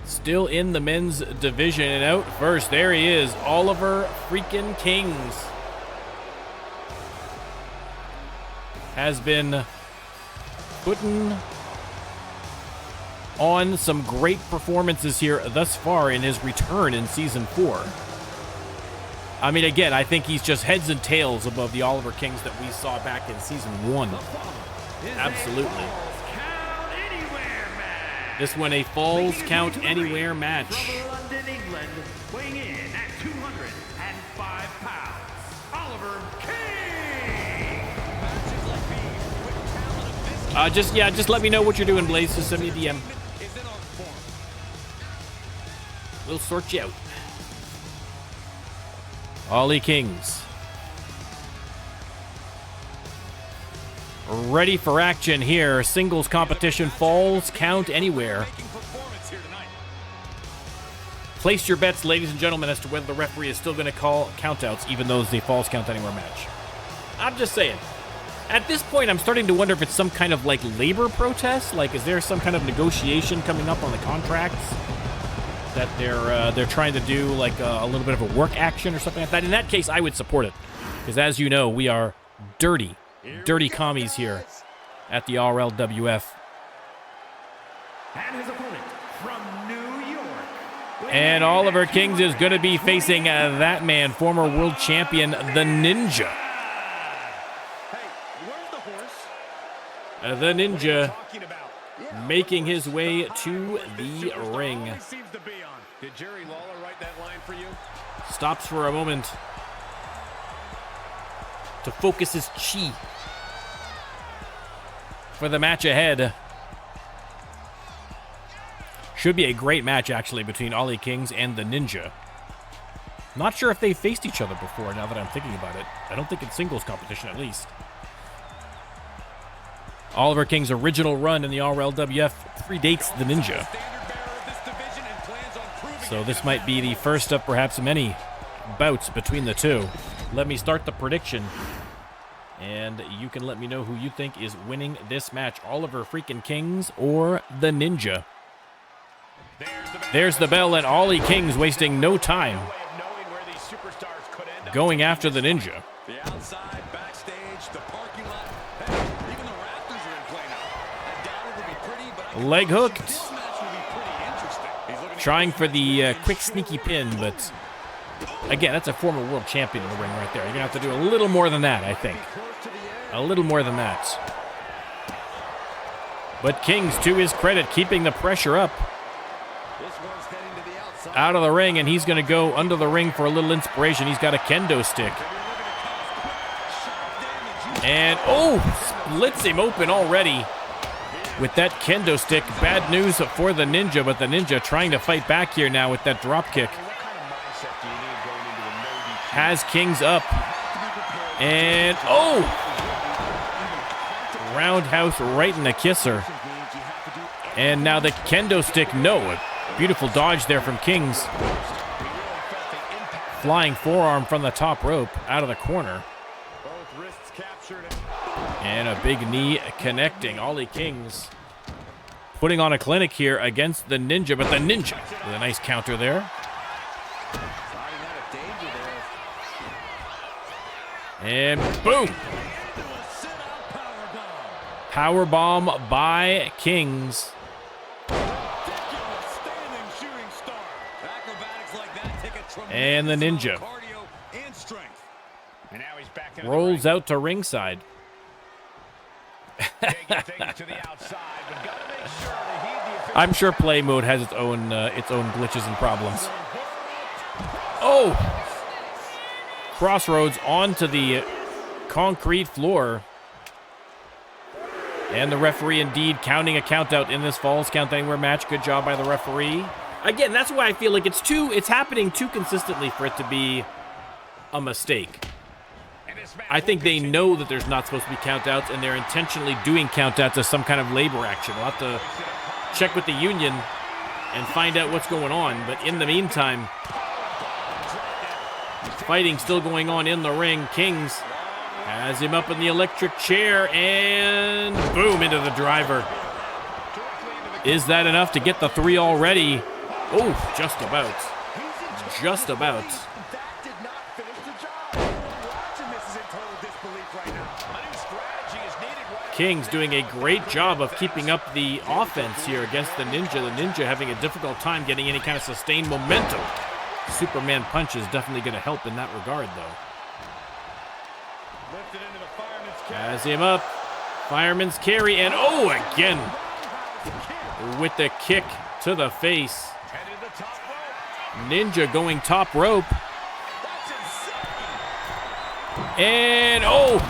Speaker 1: still in the men's division, and out first, there he is, Oliver freaking Kings. Has been putting on some great performances here thus far in his return in Season 4. I mean, again, I think he's just heads and tails above the Oliver Kings that we saw back in Season 1. Absolutely. This one a Falls Count Anywhere match.
Speaker 2: London, England, weighing in at 205 pounds, Oliver King.
Speaker 1: Just let me know what you're doing, Blaze. Just send me a DM. We'll sort you out. Ollie Kings. Ready for action here. Singles competition, Falls Count Anywhere. Place your bets, ladies and gentlemen, as to whether the referee is still going to call countouts, even though it's the Falls Count Anywhere match. I'm just saying. At this point, I'm starting to wonder if it's some kind of like labor protest. Like, is there some kind of negotiation coming up on the contracts that they're trying to do, like a little bit of a work action or something like that? In that case, I would support it, because as you know, we are dirty commies here at the RLWF.
Speaker 2: And his opponent from New York.
Speaker 1: And Oliver Kings is going to be facing that man, former world champion, the Ninja.
Speaker 4: Hey, where's the horse?
Speaker 1: The Ninja making his way to the ring.
Speaker 3: Did Jerry Lawler write that line for you?
Speaker 1: Stops for a moment to focus his chi for the match ahead. Should be a great match, actually, between Ollie Kings and the Ninja. Not sure if they faced each other before, now that I'm thinking about it. I don't think in singles competition, at least. Oliver King's original run in the RLWF predates the Ninja. So this might be the first of perhaps many bouts between the two. Let me start the prediction. And you can let me know who you think is winning this match, Oliver freaking Kings or the Ninja. There's the bell, and Ollie Kings wasting no time going after the Ninja.
Speaker 3: The outside, backstage, the parking lot. Hey, even the Raptors are in play now. I doubt it'll be pretty, but I
Speaker 1: Leg hooked.
Speaker 3: this match will be pretty interesting. He's looking
Speaker 1: Trying for the quick sneaky pin, but again, that's a former world champion in the ring right there. You're going to have to do a little more than that, I think. A little more than that. But Kings, to his credit, keeping the pressure up. Out of the ring, and he's going to go under the ring for a little inspiration. He's got a kendo stick. And, oh, splits him open already with that kendo stick. Bad news for the Ninja, but the Ninja trying to fight back here now with that drop kick. Has Kings up. And, oh! Roundhouse right in the kisser. And now the kendo stick, no. Beautiful dodge there from Kings. Flying forearm from the top rope out of the corner. And a big knee connecting. Ollie Kings putting on a clinic here against the Ninja, but the Ninja with a nice counter there. And boom! Powerbomb by Kings. And the Ninja rolls out to ringside. I'm sure play mode has its own glitches and problems. Oh! Crossroads onto the concrete floor. And the referee indeed counting a count out in this Falls Count Anywhere match. Good job by the referee. Again, that's why I feel like it's happening too consistently for it to be a mistake. I think they know that there's not supposed to be countouts, and they're intentionally doing countouts as some kind of labor action. We'll have to check with the union and find out what's going on. But in the meantime, fighting still going on in the ring. Kings has him up in the electric chair, and boom, into the driver. Is that enough to get the 3 already? Oh, just about. Just about. Kings doing a great job of keeping up the offense here against the Ninja. The Ninja having a difficult time getting any kind of sustained momentum. Superman punch is definitely going to help in that regard, though. Has him up. Fireman's carry, and oh, again. With the kick to the face. Ninja going top rope. And oh,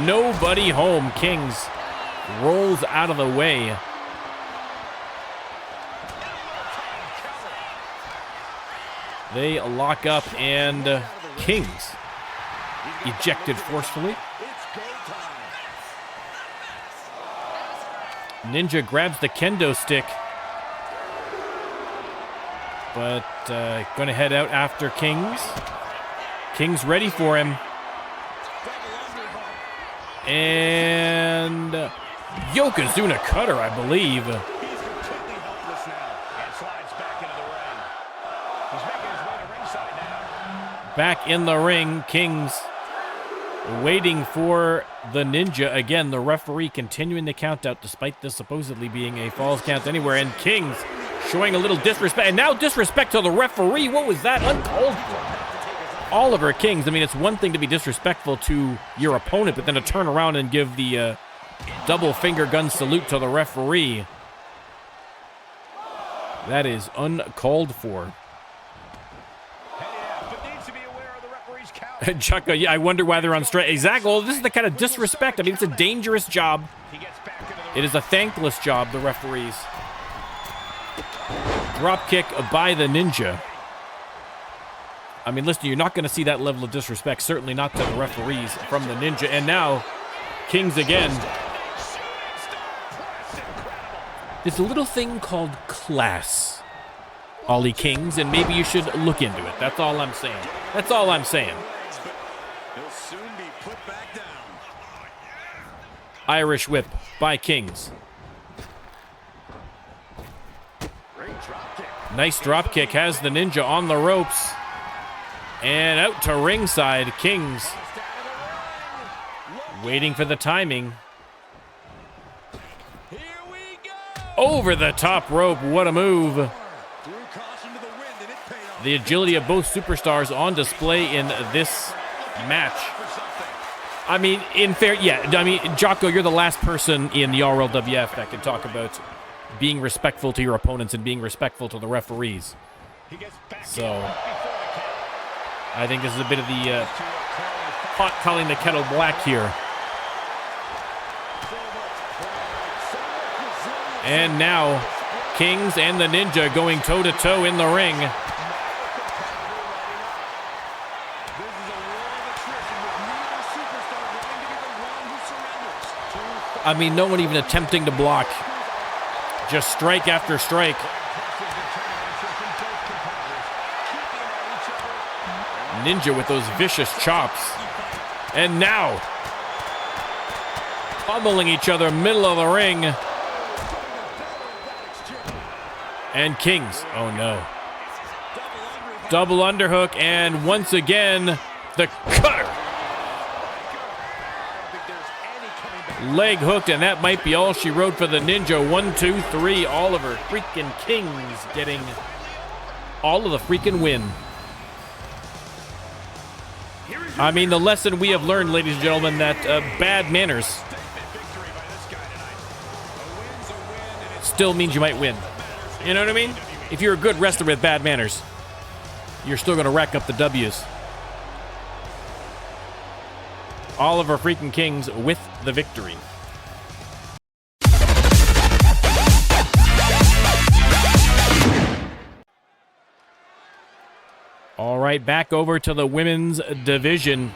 Speaker 1: nobody home. Kings rolls out of the way. They lock up, and Kings ejected forcefully. Ninja grabs the kendo stick, but going to head out after Kings. Kings ready for him. And Yokozuna cutter, I believe. Back in the ring, Kings waiting for the Ninja. Again, the referee continuing the count out despite this supposedly being a Falls Count Anywhere. And Kings showing a little disrespect. And now disrespect to the referee. What was that? Uncalled for. Oliver Kings, I mean, it's one thing to be disrespectful to your opponent, but then to turn around and give the double finger gun salute to the referee. That is uncalled for. Jocko, yeah, I wonder why they're on strike. Exactly. Well, this is the kind of disrespect. I mean, it's a dangerous job. It is a thankless job, the referees. Drop kick by the Ninja. I mean, listen, you're not going to see that level of disrespect, certainly not to the referees from the Ninja. And now, Kings again. There's a little thing called class, Ollie Kings, and maybe you should look into it. That's all I'm saying. That's all I'm saying.
Speaker 3: He'll soon be put back down.
Speaker 1: Irish whip by Kings. Nice drop kick, has the Ninja on the ropes. And out to ringside, Kings. Waiting for the timing. Over the top rope, what a move. The agility of both superstars on display in this match. I mean, Jocko, you're the last person in the RLWF that can talk about being respectful to your opponents and being respectful to the referees. So, I think this is a bit of the pot calling the kettle black here. And now, Kings and the Ninja going toe-to-toe in the ring. I mean, no one even attempting to block. Just strike after strike. Ninja with those vicious chops. And now, pummeling each other middle of the ring. And Kings, oh no. Double underhook, and once again, the cutter. Leg hooked, and that might be all she wrote for the Ninja. 1, 2, 3, Oliver freaking Kings getting all of the freaking win. I mean, the lesson we have learned, ladies and gentlemen, that bad manners still means you might win. You know what I mean? If you're a good wrestler with bad manners, you're still going to rack up the W's. Oliver freaking Kings with the victory. All right, back over to the women's division.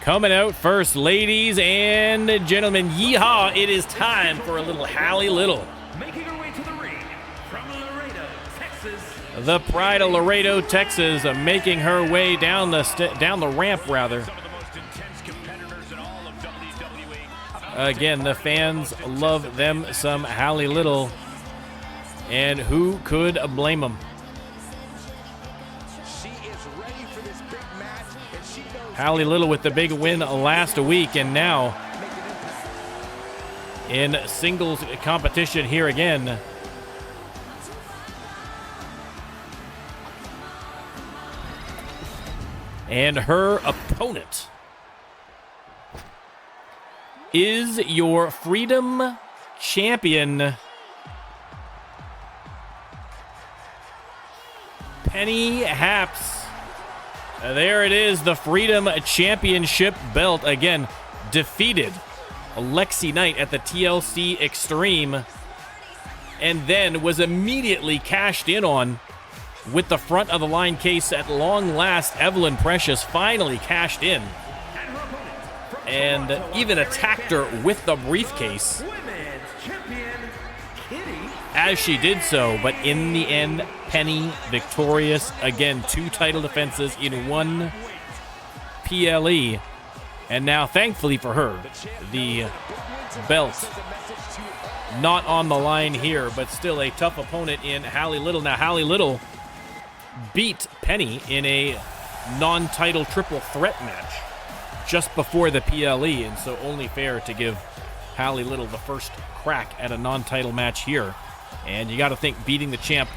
Speaker 1: Coming out first, ladies and gentlemen, yeehaw, it is time for a little Hayley Little.
Speaker 2: Making her way to the ring from Laredo, Texas.
Speaker 1: The pride of Laredo, Texas, making her way down the ramp, rather.
Speaker 2: Some of the most intense competitors in all of WWE.
Speaker 1: Again, the fans love them some Hayley Little, and who could blame them? Hayley Little with the big win last week, and now in singles competition here again. And her opponent is your Freedom Champion, Penny Happs. There it is, the Freedom Championship belt. Again, defeated Lexi Knight at the TLC Extreme, and then was immediately cashed in on with the front of the line case at long last. Evelyn Precious finally cashed in and even attacked her with the briefcase as she did so, but in the end, Penny victorious. Again, 2 title defenses in 1 PLE. And now, thankfully for her, the belt not on the line here, but still a tough opponent in Hayley Little. Now, Hayley Little beat Penny in a non-title triple threat match just before the PLE, and so only fair to give Hayley Little the first crack at a non-title match here. And you got to think beating the champ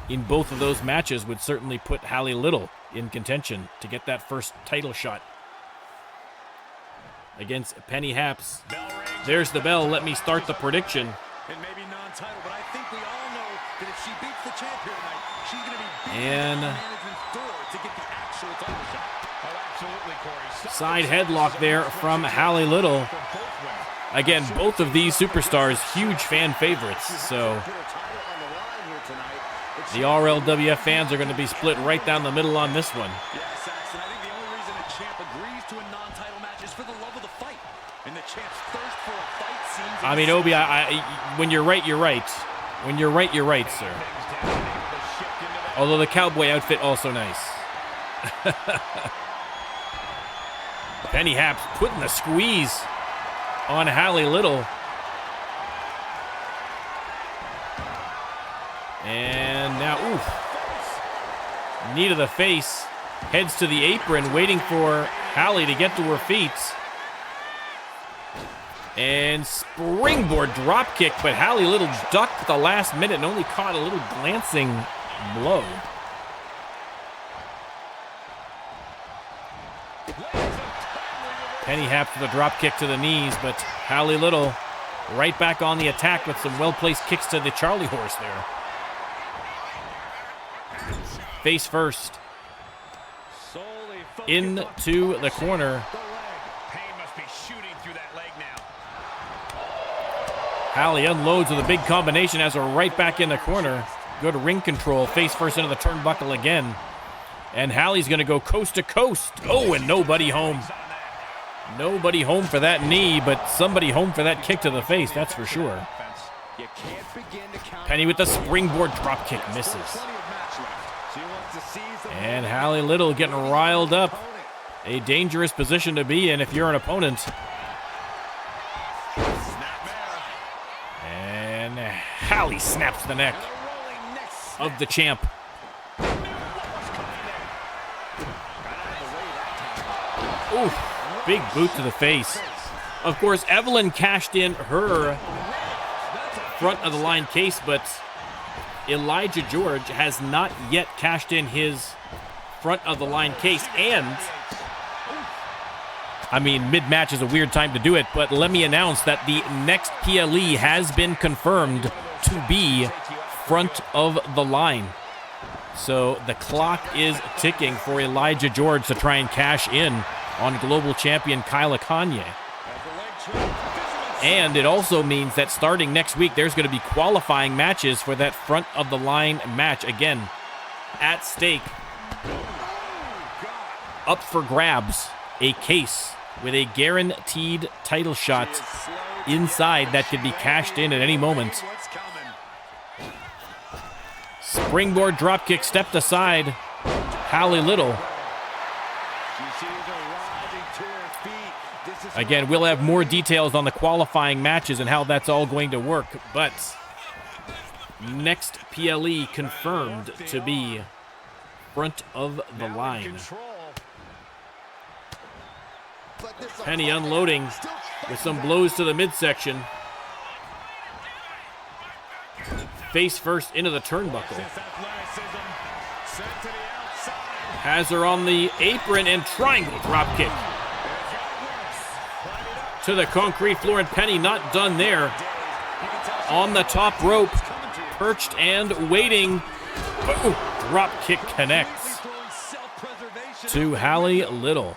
Speaker 1: in both of those matches would certainly put Hayley Little in contention to get that first title shot against Penny Happs. There's the bell. Let me start the prediction.
Speaker 3: And maybe non-title, but I think we all know that if she beats the champ here tonight, she's going to be beating
Speaker 1: and
Speaker 3: the management's door to get the actual title shot.
Speaker 2: Oh, absolutely, Corey.
Speaker 1: Side headlock there from Hayley Little. Again, both of these superstars, huge fan favorites, so the RLWF fans are going to be split right down the middle on this one.
Speaker 3: Yeah, Saxon, I think the only reason a champ agrees to a non-title match is for the love of the fight. And the champ's thirst for a fight seems...
Speaker 1: I mean, Obi, when you're right, you're right. When you're right, you're right, sir. Although the cowboy outfit also nice. Penny Happs putting the squeeze on Hayley Little. And now, oof. Knee to the face. Heads to the apron, waiting for Hayley to get to her feet. And springboard drop kick, but Hayley Little ducked at the last minute and only caught a little glancing blow. Penny Happs with a drop kick to the knees, but Hayley Little right back on the attack with some well-placed kicks to the Charlie horse there. Face first. Into the corner.
Speaker 2: Pain must be shooting through that leg now.
Speaker 1: Hayley unloads with a big combination, has her right back in the corner. Good ring control, face first into the turnbuckle again. And Hayley's gonna go coast to coast. Oh, and nobody home. Nobody home for that knee, but somebody home for that kick to the face, that's for sure. Penny with the springboard drop kick, misses. And Hayley Little getting riled up. A dangerous position to be in if you're an opponent. And Hayley snaps the neck of the champ. Ooh, big boot to the face. Of course, Evelyn cashed in her front of the line case, but Elijah George has not yet cashed in his front of the line case. And I mean, mid-match is a weird time to do it, but let me announce that the next PLE has been confirmed to be front of the line. So the clock is ticking for Elijah George to try and cash in on global champion Kyla Kanye. And it also means that starting next week, there's going to be qualifying matches for that front of the line match. Again, at stake, up for grabs, a case with a guaranteed title shot inside that could be cashed in at any moment. Springboard dropkick stepped aside. Hayley Little. Again, we'll have more details on the qualifying matches and how that's all going to work, but next PLE confirmed to be front of the line. Penny unloading with some blows to the midsection. Face first into the turnbuckle. Has her on the apron and triangle drop kick to the concrete floor, and Penny not done there. On the top rope, perched and waiting. Ooh, drop kick connects to Hayley Little.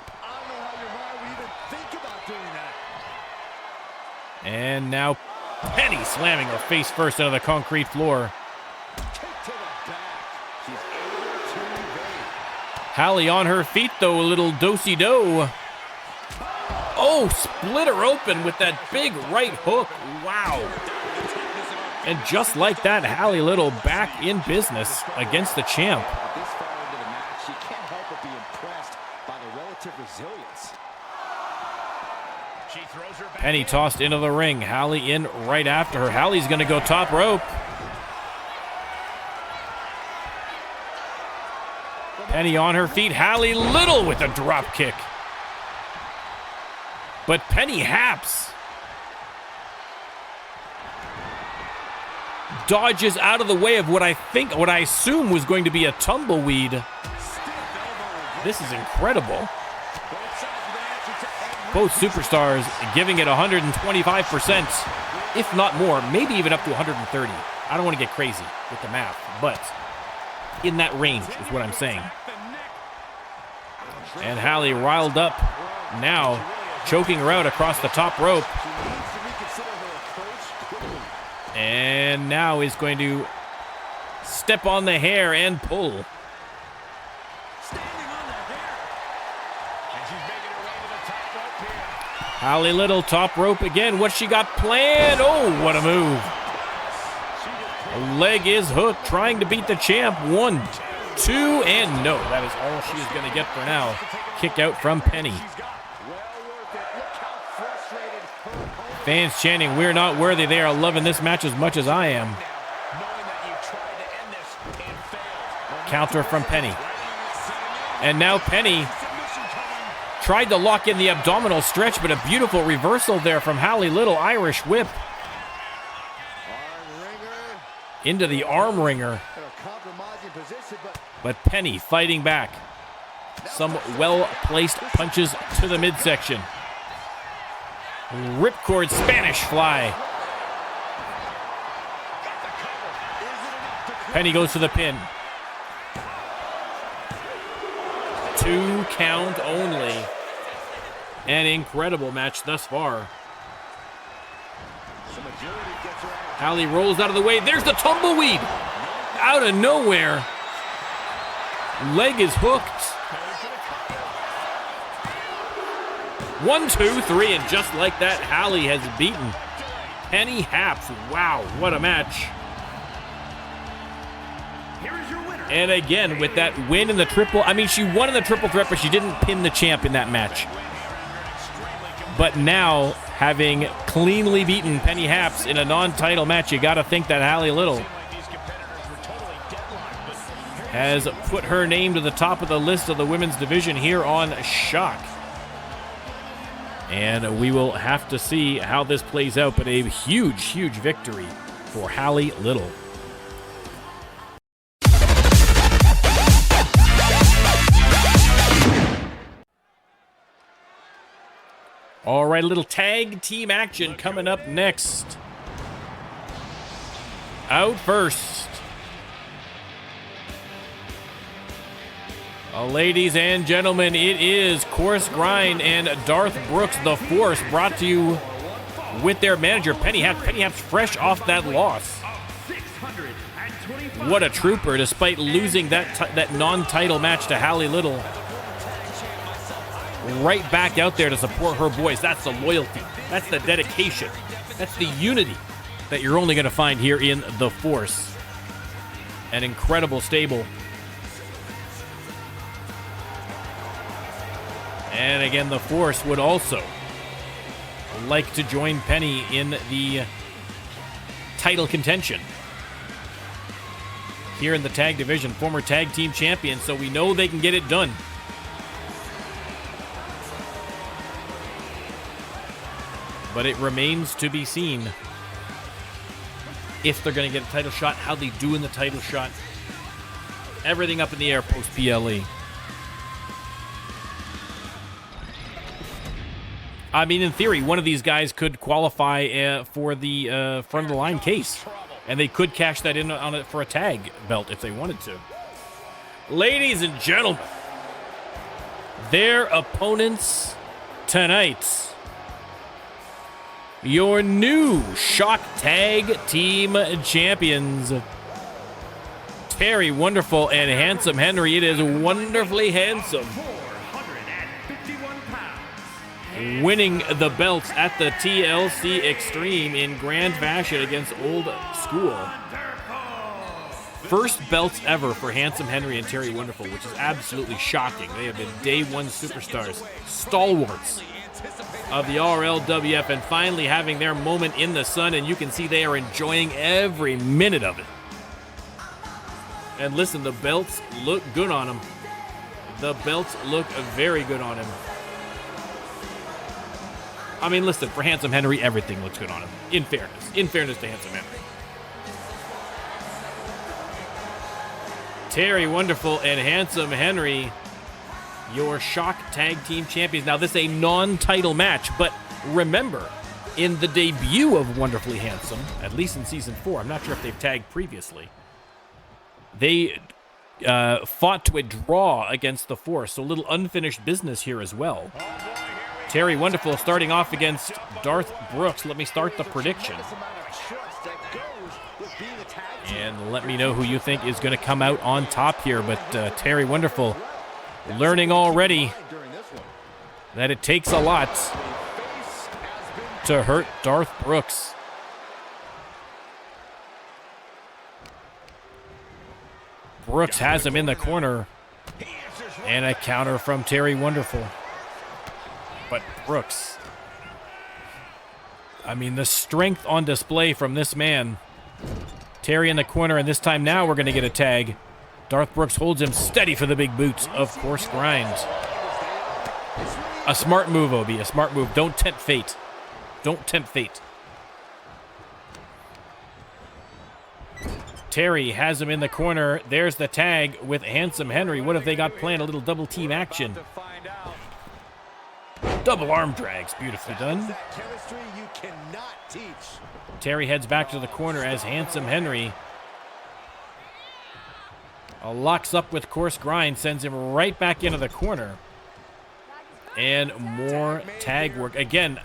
Speaker 1: And now Penny slamming her face first into the concrete floor. Hayley on her feet though, a little do-si-do. Oh, split her open with that big right hook. Wow. And just like that, Hayley Little back in business against the champ.
Speaker 4: This far into the match, you can't help but be impressed by the relative resilience.
Speaker 2: She throws her back.
Speaker 1: Penny tossed into the ring. Hayley in right after her. Hayley's going to go top rope. Penny on her feet. Hayley Little with a drop kick. But Penny Happs dodges out of the way of what I assume was going to be a tumbleweed. This is incredible. Both superstars giving it 125%, if not more, maybe even up to 130. I don't want to get crazy with the math, but in that range is what I'm saying. And Hayley riled up now, choking her out across the top rope. And now is going to step on the hair and pull. Hayley Little, top rope again. What she got planned? Oh, what a move. A leg is hooked, trying to beat the champ. 1, 2, and no. That is all she is going to get for now. Kick out from Penny. Fans chanting, "We're not worthy." They are loving this match as much as I am.
Speaker 2: Knowing that you tried to end this and failed.
Speaker 1: Counter from Penny. And now Penny tried to lock in the abdominal stretch, but a beautiful reversal there from Hayley Little. Irish whip. Into the arm ringer. But Penny fighting back. Some well-placed punches to the midsection. Ripcord Spanish fly. Penny goes for the pin. 2 count only. An incredible match thus far. Hayley rolls out of the way. There's the tumbleweed. Out of nowhere. Leg is hooked. 1, 2, 3, and just like that, Hayley has beaten Penny Happs. Wow, what a match. And again, with that win in the triple, I mean, she won in the triple threat, but she didn't pin the champ in that match. But now, having cleanly beaten Penny Happs in a non-title match, you got to think that Hayley Little has put her name to the top of the list of the women's division here on Shock. And we will have to see how this plays out, but a huge, huge victory for Hayley Little. All right, a little tag team action coming up next. Out first. Ladies and gentlemen, it is Course Grind and Darth Brooks, the Force, brought to you with their manager, Penny Happs. Penny Happs fresh off that loss. What a trooper, despite losing that non-title match to Hayley Little. Right back out there to support her boys. That's the loyalty. That's the dedication. That's the unity that you're only going to find here in the Force. An incredible stable. And again, the Force would also like to join Penny in the title contention here in the tag division. Former tag team champions, so we know they can get it done. But it remains to be seen if they're going to get a title shot, how they do in the title shot. Everything up in the air post-PLE. I mean, in theory, one of these guys could qualify for the front of the line case, and they could cash that in on it for a tag belt if they wanted to. Ladies and gentlemen, their opponents tonight. Your new Shock Tag Team Champions. Terry Wonderful and Handsome Henry. It is Wonderfully Handsome winning the belts at the TLC Extreme in grand fashion against Old School. First belts ever for Handsome Henry and Terry Wonderful, which is absolutely shocking. They have been day one superstars, stalwarts of the RLWF, and finally having their moment in the sun, and you can see they are enjoying every minute of it. And listen, the belts look good on them. The belts look very good on him. I mean, listen, for Handsome Henry, everything looks good on him. In fairness to Handsome Henry. Terry Wonderful and Handsome Henry, your Shock Tag Team Champions. Now, this is a non-title match, but remember, in the debut of Wonderfully Handsome, at least in Season 4, I'm not sure if they've tagged previously, they fought to a draw against the Force, so a little unfinished business here as well. Terry Wonderful starting off against Darth Brooks. Let me start the prediction. And let me know who you think is going to come out on top here. But Terry Wonderful learning already that it takes a lot to hurt Darth Brooks. Brooks has him in the corner. And a counter from Terry Wonderful. But Brooks I mean, the strength on display from this man. Terry in the corner, and this time now we're going to get a tag. Darth Brooks holds him steady for the big boots, of course, grind. A smart move, Obi, a smart move. Don't tempt fate. Don't tempt fate. Terry has him in the corner. There's the tag with Handsome Henry. What have they got planned? A little double team action. Double arm drags. Beautifully done. Terry heads back to the corner as Handsome Henry locks up with coarse grind, sends him right back into the corner. And more tag work. Again,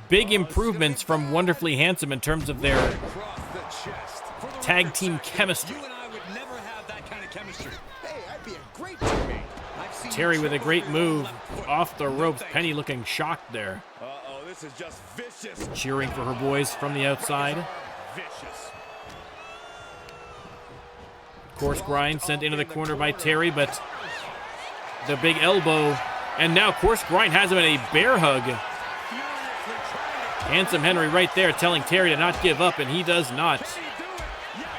Speaker 1: big improvements from Wonderfully Handsome in terms of their tag team chemistry. Terry with a great move off the ropes. Penny looking shocked there.
Speaker 3: This is just vicious.
Speaker 1: Cheering for her boys from the outside.
Speaker 3: Vicious.
Speaker 1: Coarse grind sent into the corner by Terry, but the big elbow. And now Coarse grind has him in a bear hug. Handsome Henry right there telling Terry to not give up, and he does not.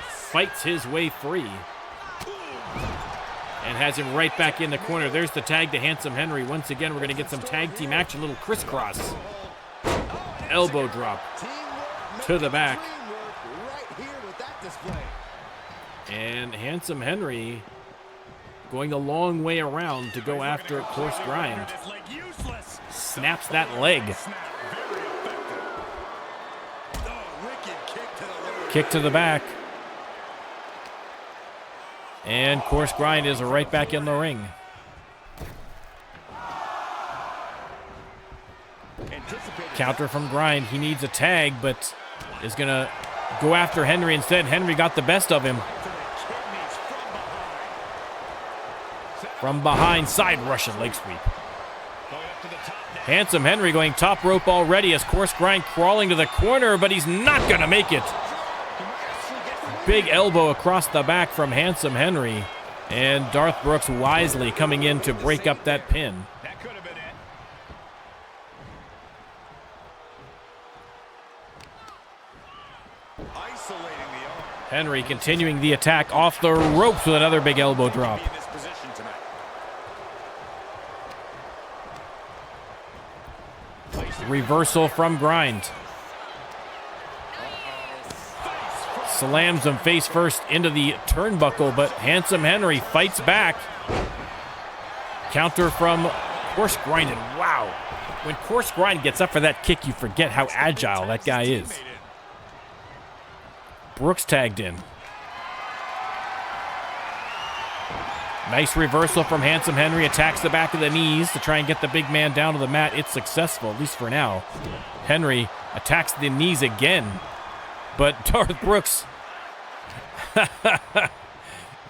Speaker 1: Fights his way free. And has him right back in the corner. There's the tag to Handsome Henry. Once again, we're going to get some tag team action. Little crisscross. Elbow drop to the back. And Handsome Henry going a long way around to go after Coarse grind. Snaps that leg. Kick to the back. And Coarse grind is right back in the ring. Counter from Grind. He needs a tag, but is going to go after Henry instead. Henry got the best of him. From behind, side Russian leg sweep. Handsome Henry going top rope already as Coarse Grind crawling to the corner, but he's not going to make it. Big elbow across the back from Handsome Henry. And Darth Brooks wisely coming in to break up that pin.
Speaker 2: That could have been it. Isolating the arm.
Speaker 1: Henry continuing the attack off the ropes with another big elbow drop. Reversal from Grind. Slams him face first into the turnbuckle, but Handsome Henry fights back. Counter from Coarse Grind, and wow. When Coarse Grind gets up for that kick, you forget how agile that guy is. Brooks tagged in. Nice reversal from Handsome Henry. Attacks the back of the knees to try and get the big man down to the mat. It's successful, at least for now. Henry attacks the knees again. But Darth Brooks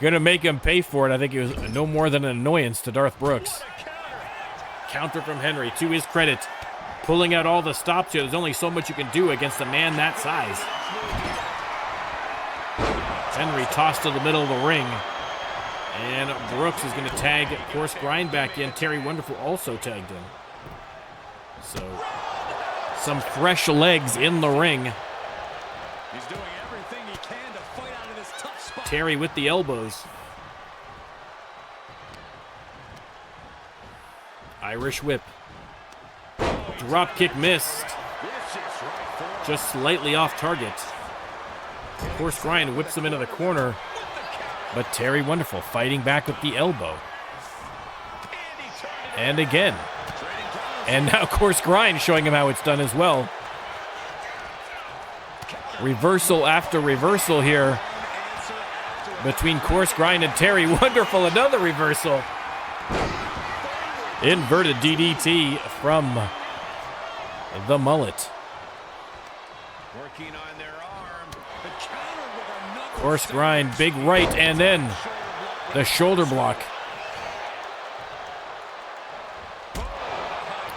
Speaker 1: gonna make him pay for it. I think it was no more than an annoyance to Darth Brooks. Counter from Henry, to his credit. Pulling out all the stops here. There's only so much you can do against a man that size. Henry tossed to the middle of the ring. And Brooks is going to tag Coarse Grind back in. Terry Wonderful also tagged in. So, some fresh legs in the ring.
Speaker 3: He's doing everything he can to fight out of this tough spot.
Speaker 1: Terry with the elbows. Irish whip. Drop kick missed. Just slightly off target. Coarse Grind whips him into the corner. But Terry Wonderful fighting back with the elbow. And again. And now Coarse Grind showing him how it's done as well. Reversal after reversal here between Coarse Grind and Terry Wonderful. Another reversal. Inverted DDT from the Mullet.
Speaker 2: Working on their arm.
Speaker 1: Coarse Grind, big right, and then the shoulder block.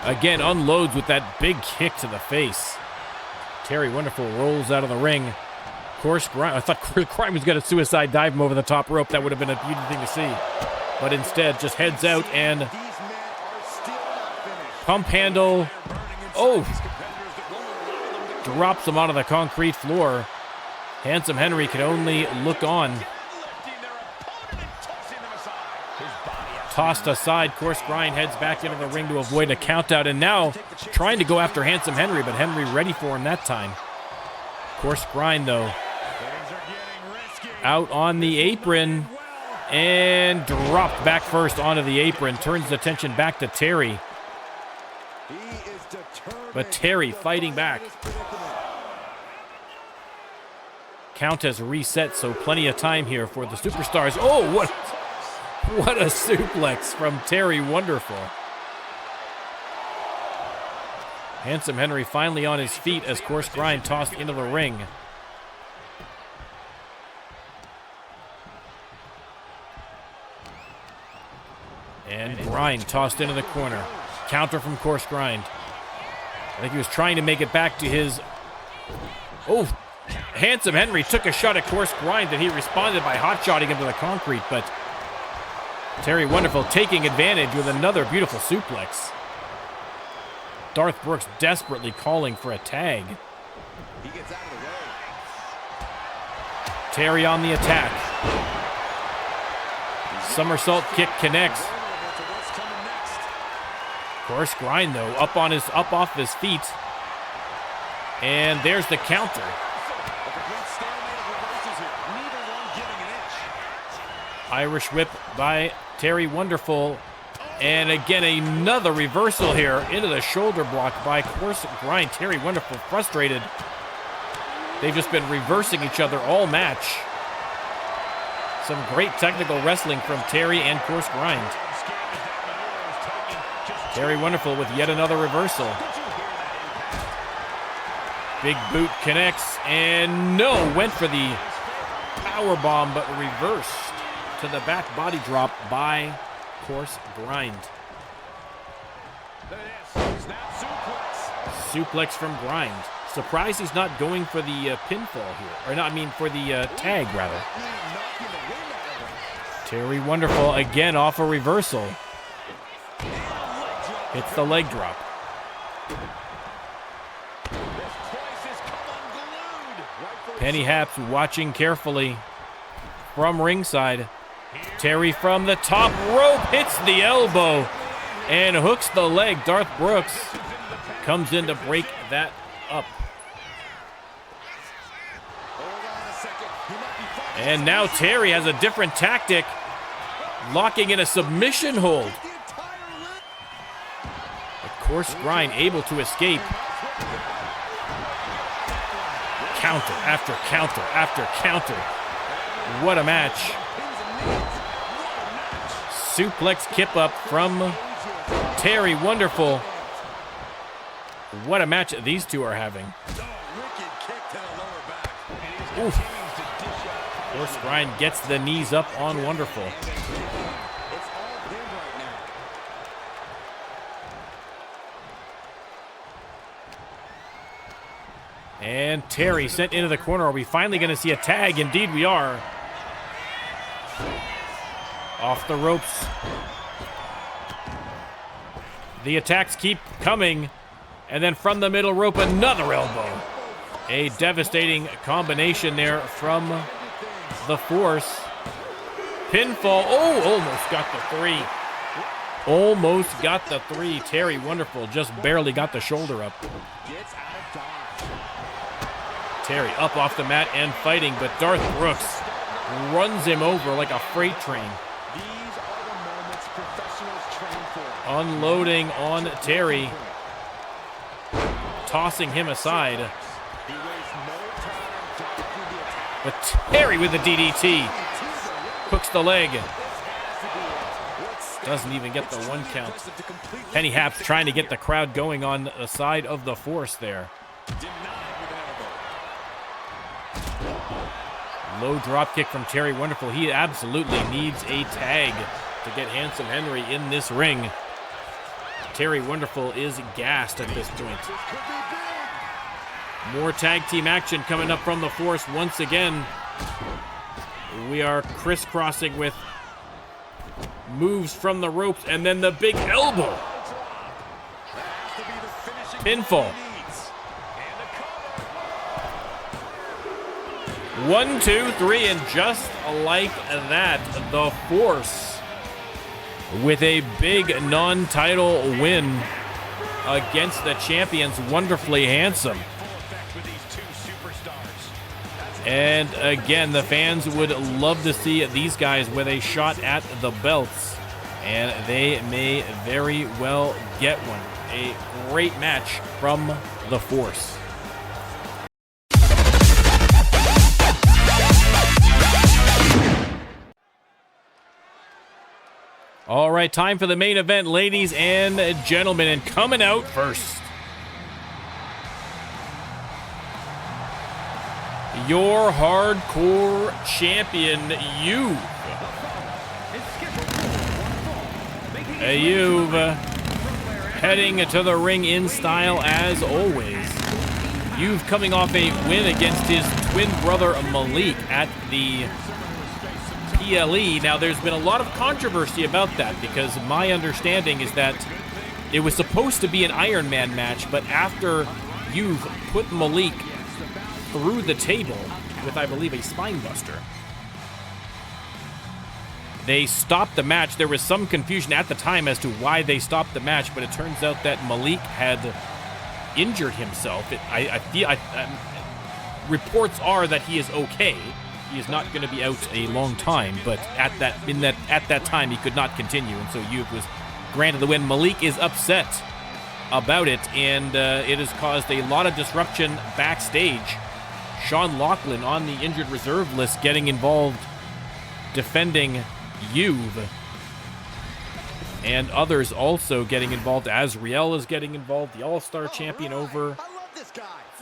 Speaker 1: Again, unloads with that big kick to the face. Terry Wonderful rolls out of the ring. Coarse Grind, I thought Coarse Grind was going to suicide dive him over the top rope. That would have been a beautiful thing to see. But instead, just heads out and pump handle. Oh! drops him onto the concrete floor. Handsome Henry can only look on. Tossed aside, Course Grind heads back into the ring to avoid a countout, and now trying to go after Handsome Henry, but Henry ready for him that time. Course Grind, though, out on the apron and dropped back first onto the apron. Turns the attention back to Terry. But Terry fighting back. Count has reset, so plenty of time here for the superstars. Oh, what a suplex from Terry Wonderful. Handsome Henry finally on his feet as Course Grind tossed into the ring. And Grind tossed into the corner. Counter from Course Grind. I think he was trying to make it back to his... Oh, Handsome Henry took a shot at Course Grind, and he responded by hot-shotting him to the concrete, but Terry Wonderful taking advantage with another beautiful suplex. Darth Brooks desperately calling for a tag.
Speaker 4: He gets out of the way.
Speaker 1: Terry on the attack. Somersault kick connects. Course Grind, though, up off his feet. And there's the counter. Irish whip by Terry Wonderful. And again, another reversal here into the shoulder block by Course Grind. Terry Wonderful frustrated. They've just been reversing each other all match. Some great technical wrestling from Terry and Course Grind. Terry Wonderful with yet another reversal. Big boot connects, and no, went for the power bomb, but reversed to the back body drop by Course Grind. Suplex from Grind. Surprised he's not going for the pinfall here, or not, I mean for the tag rather. Terry Wonderful again off a reversal. Hits the leg drop. Penny Happs watching carefully from ringside. Terry from the top rope hits the elbow and hooks the leg. Darth Brooks comes in to break that up. And now Terry has a different tactic, locking in a submission hold. Of course, Grind able to escape. Counter after counter after counter. What a match. Suplex kip up from Terry Wonderful. What a match these two are having. Oof. Course Grind gets the knees up on Wonderful. And Terry sent into the corner. Are we finally going to see a tag? Indeed we are. Off the ropes. The attacks keep coming. And then from the middle rope, another elbow. A devastating combination there from the Force. Pinfall. Oh, almost got the three. Almost got the three. Terry Wonderful just barely got the shoulder up. Terry up off the mat and fighting, but Darth Brooks runs him over like a freight train. Unloading on Terry. Tossing him aside. But Terry with the DDT. Hooks the leg. Doesn't even get the one count. Penny Happs trying to get the crowd going on the side of the Force there. Low drop kick from Terry Wonderful. He absolutely needs a tag to get Handsome Henry in this ring. Terry Wonderful is gassed at this point. More tag team action coming up from the Force once again. We are crisscrossing with moves from the ropes and then the big elbow. Pinfall. 1, 2, 3, and just like that, the Force with a big non-title win against the champions, Wonderfully Handsome. And again, the fans would love to see these guys with a shot at the belts, and they may very well get one. A great match from the Force. All right, time for the main event, ladies and gentlemen, and coming out first, your hardcore champion, You've. You've heading to the ring in style as always. You've coming off a win against his twin brother Malik at the PLE. Now, there's been a lot of controversy about that because my understanding is that it was supposed to be an Iron Man match, but after You've put Malik through the table with, I believe, a spine buster, they stopped the match. There was some confusion at the time as to why they stopped the match, but it turns out that Malik had injured himself. Reports are that he is okay. He is not going to be out a long time, but at that time he could not continue, and so You've was granted the win. Malik is upset about it, and it has caused a lot of disruption backstage. Sean Lachlan on the injured reserve list getting involved, defending You've, and others also getting involved. Azriel is getting involved, the All-Star champion over.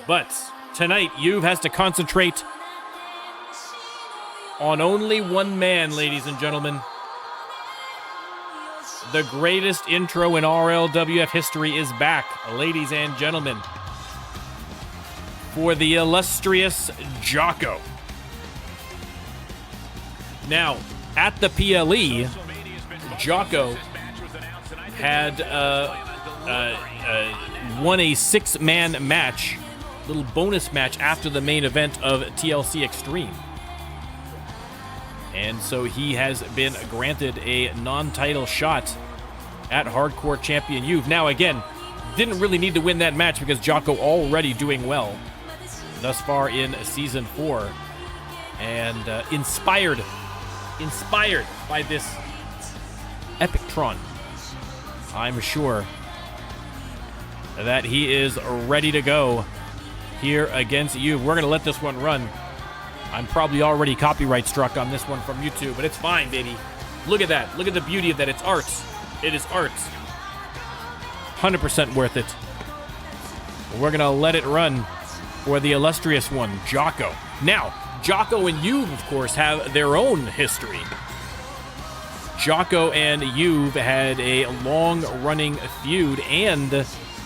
Speaker 1: But tonight, You've has to concentrate on only one man, ladies and gentlemen. The greatest intro in RLWF history is back, ladies and gentlemen, for the Illustrious Jocko. Now, at the PLE, Jocko had won a 6-man match, little bonus match after the main event of TLC Extreme. And so he has been granted a non-title shot at Hardcore Champion You've. Now, again, didn't really need to win that match because Jocko already doing well thus far in Season 4. And inspired by this epic Tron, I'm sure that he is ready to go here against You've. We're going to let this one run. I'm probably already copyright struck on this one from YouTube, but it's fine, baby. Look at that. Look at the beauty of that. It's art. It is art. 100% worth it. We're going to let it run for the illustrious one, Jocko. Now, Jocko and You've, of course, have their own history. Jocko and You've had a long-running feud, and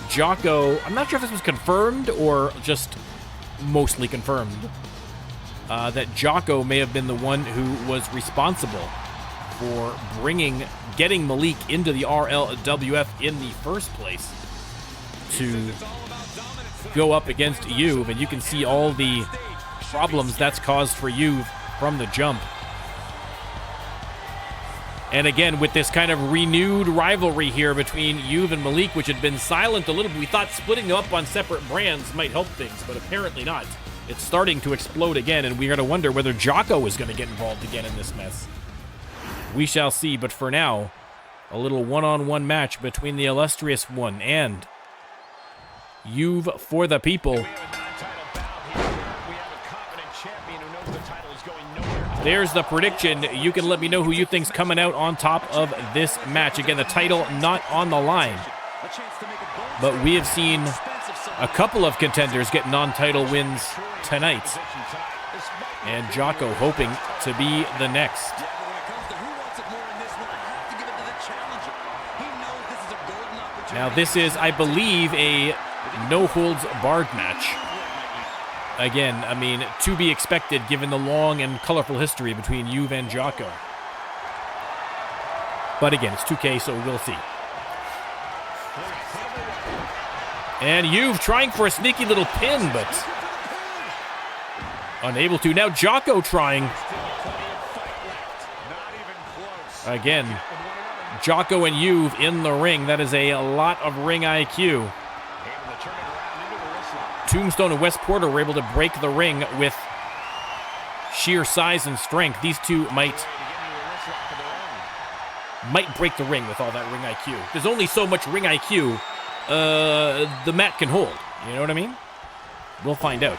Speaker 1: Jocko, I'm not sure if this was confirmed or just mostly confirmed, that Jocko may have been the one who was responsible for getting Malik into the RLWF in the first place to go up against You've, and you can see all the problems that's caused for You've from the jump. And again, with this kind of renewed rivalry here between You've and Malik, which had been silent a little bit, we thought splitting them up on separate brands might help things, but apparently not. It's starting to explode again, and we're going to wonder whether Jocko is going to get involved again in this mess. We shall see, but for now, a little one-on-one match between the illustrious one and You've for the people. There's the prediction. You can let me know who you think's coming out on top of this match. Again, the title not on the line, but we have seen a couple of contenders get non-title wins tonight, and Jocko hoping to be the next. Now this is, I believe, a no-holds-barred match. Again, I mean, to be expected given the long and colorful history between You've and Jocko. But again, it's 2K, so we'll see. And You've trying for a sneaky little pin, but Unable to. Now Jocko trying. Again, Jocko and Juve in the ring. That is a lot of ring IQ. Tombstone and West Porter were able to break the ring with sheer size and strength. These two might break the ring with all that ring IQ. There's only so much ring IQ the mat can hold. You know what I mean? We'll find out.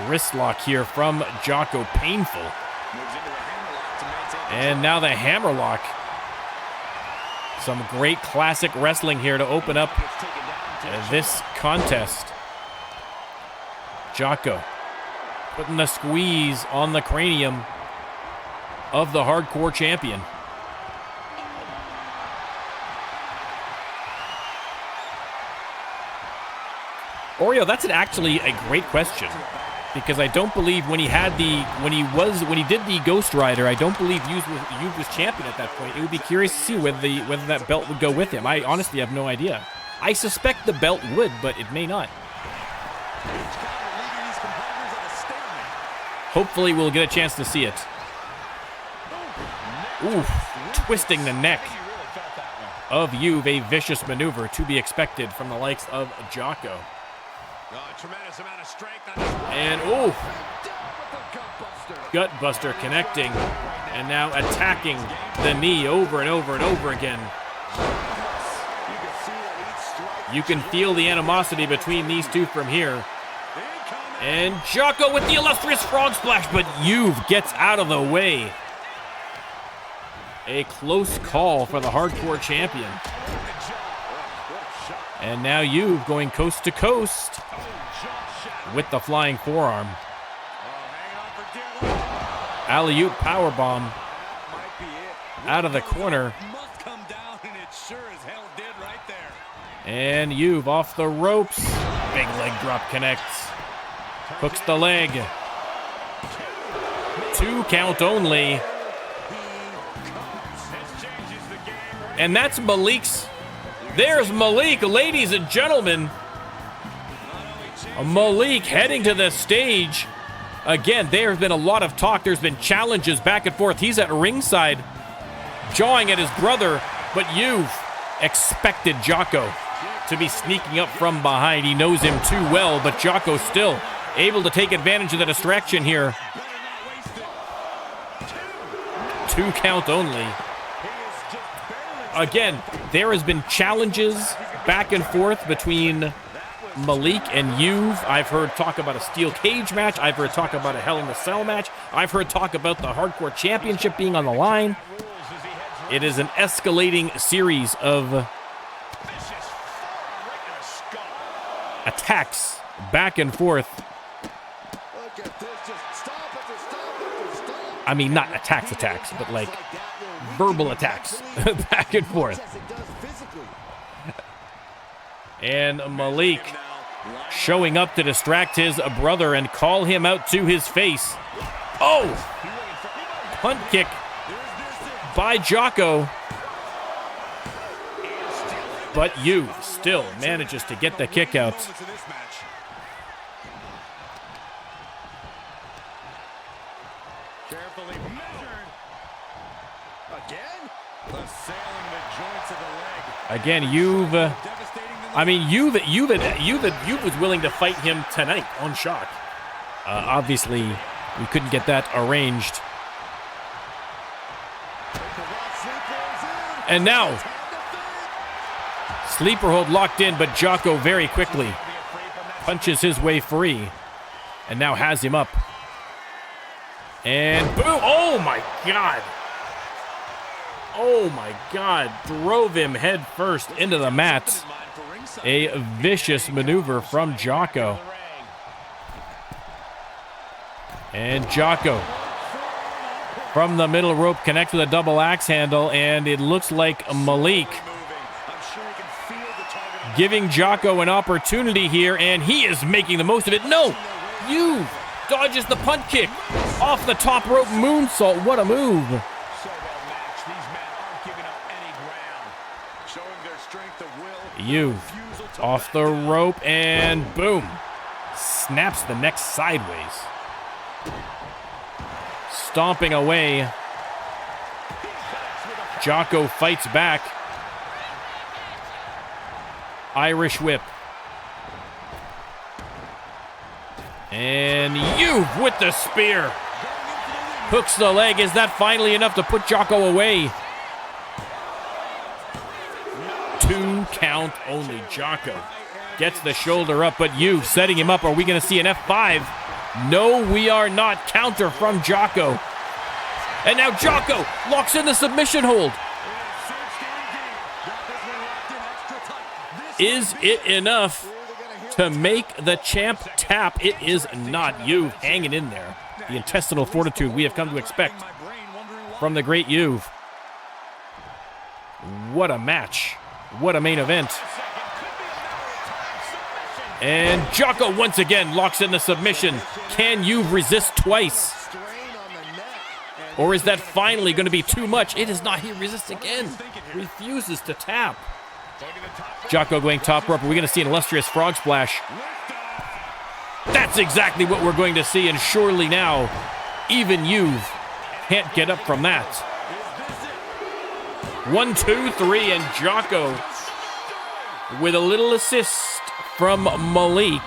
Speaker 1: Wrist lock here from Jocko. Painful. And now the hammerlock. Some great classic wrestling here to open up this contest. Jocko putting the squeeze on the cranium of the hardcore champion. Oreo, that's actually a great question, because I don't believe when he did the Ghost Rider, I don't believe Juve was champion at that point. It would be curious to see whether that belt would go with him. I honestly have no idea. I suspect the belt would, but it may not. Hopefully we'll get a chance to see it. Ooh, twisting the neck of Juve, a vicious maneuver to be expected from the likes of Jocko.
Speaker 3: Tremendous amount of strength.
Speaker 1: And ooh, gut buster connecting, and now attacking the knee over and over and over again. You can feel the animosity between these two from here. And Jocko with the illustrious frog splash, but Juve gets out of the way. A close call for the hardcore champion. And now Juve going coast to coast with the flying forearm. Alley-oop powerbomb out of the corner. And Juve off the ropes. Big leg drop connects. Hooks the leg. 2 count only. And that's Malik's. There's Malik, ladies and gentlemen. Malik heading to the stage. Again, there's been a lot of talk. There's been challenges back and forth. He's at ringside, jawing at his brother, but Juve expected Jocko to be sneaking up from behind. He knows him too well, but Jocko still able to take advantage of the distraction here. 2 count only. Again, there has been challenges back and forth between Malik and Juve. I've heard talk about a steel cage match. I've heard talk about a Hell in a Cell match. I've heard talk about the hardcore championship being on the line. It is an escalating series of attacks back and forth. I mean, not attacks, but like verbal attacks back and forth. And Malik showing up to distract his brother and call him out to his face. Oh! Punt kick by Jocko. But Juve still manages to get the kick out.
Speaker 3: Carefully measured. Again, assailing the joints of the leg.
Speaker 1: Again, Juve was willing to fight him tonight on Shock. Obviously, we couldn't get that arranged. And now, sleeper hold locked in, but Jocko very quickly punches his way free and now has him up. And boom! Oh my God! Oh my God! Drove him head first into the mat. A vicious maneuver from Jocko. And Jocko from the middle rope connects with a double axe handle, and it looks like Malik giving Jocko an opportunity here, and he is making the most of it. No! Juve dodges the punt kick off the top rope moonsault. What a move. Juve Off the rope, and boom. Snaps the neck sideways. Stomping away. Jocko fights back. Irish whip. And You've with the spear. Hooks the leg. Is that finally enough to put Jocko away? 2 count only. Jocko gets the shoulder up, but You've setting him up. Are we going to see an F5? No, we are not. Counter from Jocko. And now Jocko locks in the submission hold. Is it enough to make the champ tap? It is not. You've hanging in there. The intestinal fortitude we have come to expect from the great You've. What a match. What a main event. And Jocko once again locks in the submission. Can You've resist twice? Or is that finally going to be too much? It is not. He resists again. Refuses to tap. Jocko going top rope. Are we going to see an illustrious frog splash? That's exactly what we're going to see. And surely now, even You've can't get up from that. 1, 2, 3, and Jocko with a little assist from Malik,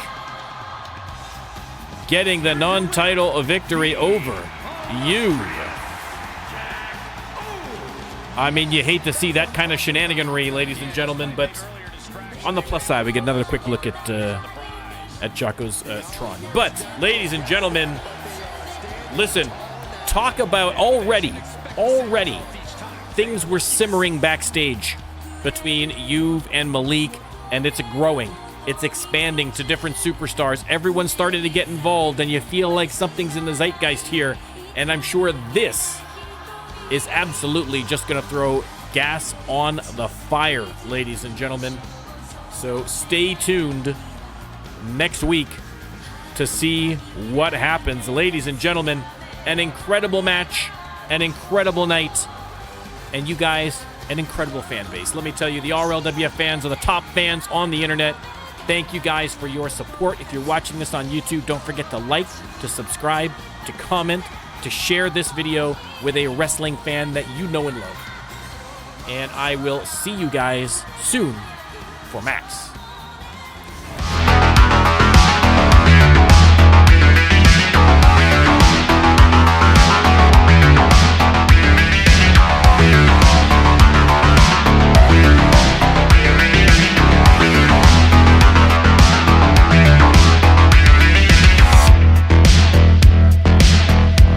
Speaker 1: getting the non-title victory over You've. I mean, you hate to see that kind of shenaniganry, ladies and gentlemen, but on the plus side, we get another quick look at Jocko's Tron. But, ladies and gentlemen, listen, talk about already, things were simmering backstage between You've and Malik, and it's growing. It's expanding to different superstars. Everyone's starting to get involved, and you feel like something's in the zeitgeist here. And I'm sure this is absolutely just going to throw gas on the fire, ladies and gentlemen. So stay tuned next week to see what happens. Ladies and gentlemen, an incredible match, an incredible night, and you guys, an incredible fan base. Let me tell you, the RLWF fans are the top fans on the internet. Thank you guys for your support. If you're watching this on YouTube, don't forget to like, to subscribe, to comment, to share this video with a wrestling fan that you know and love. And I will see you guys soon for Max.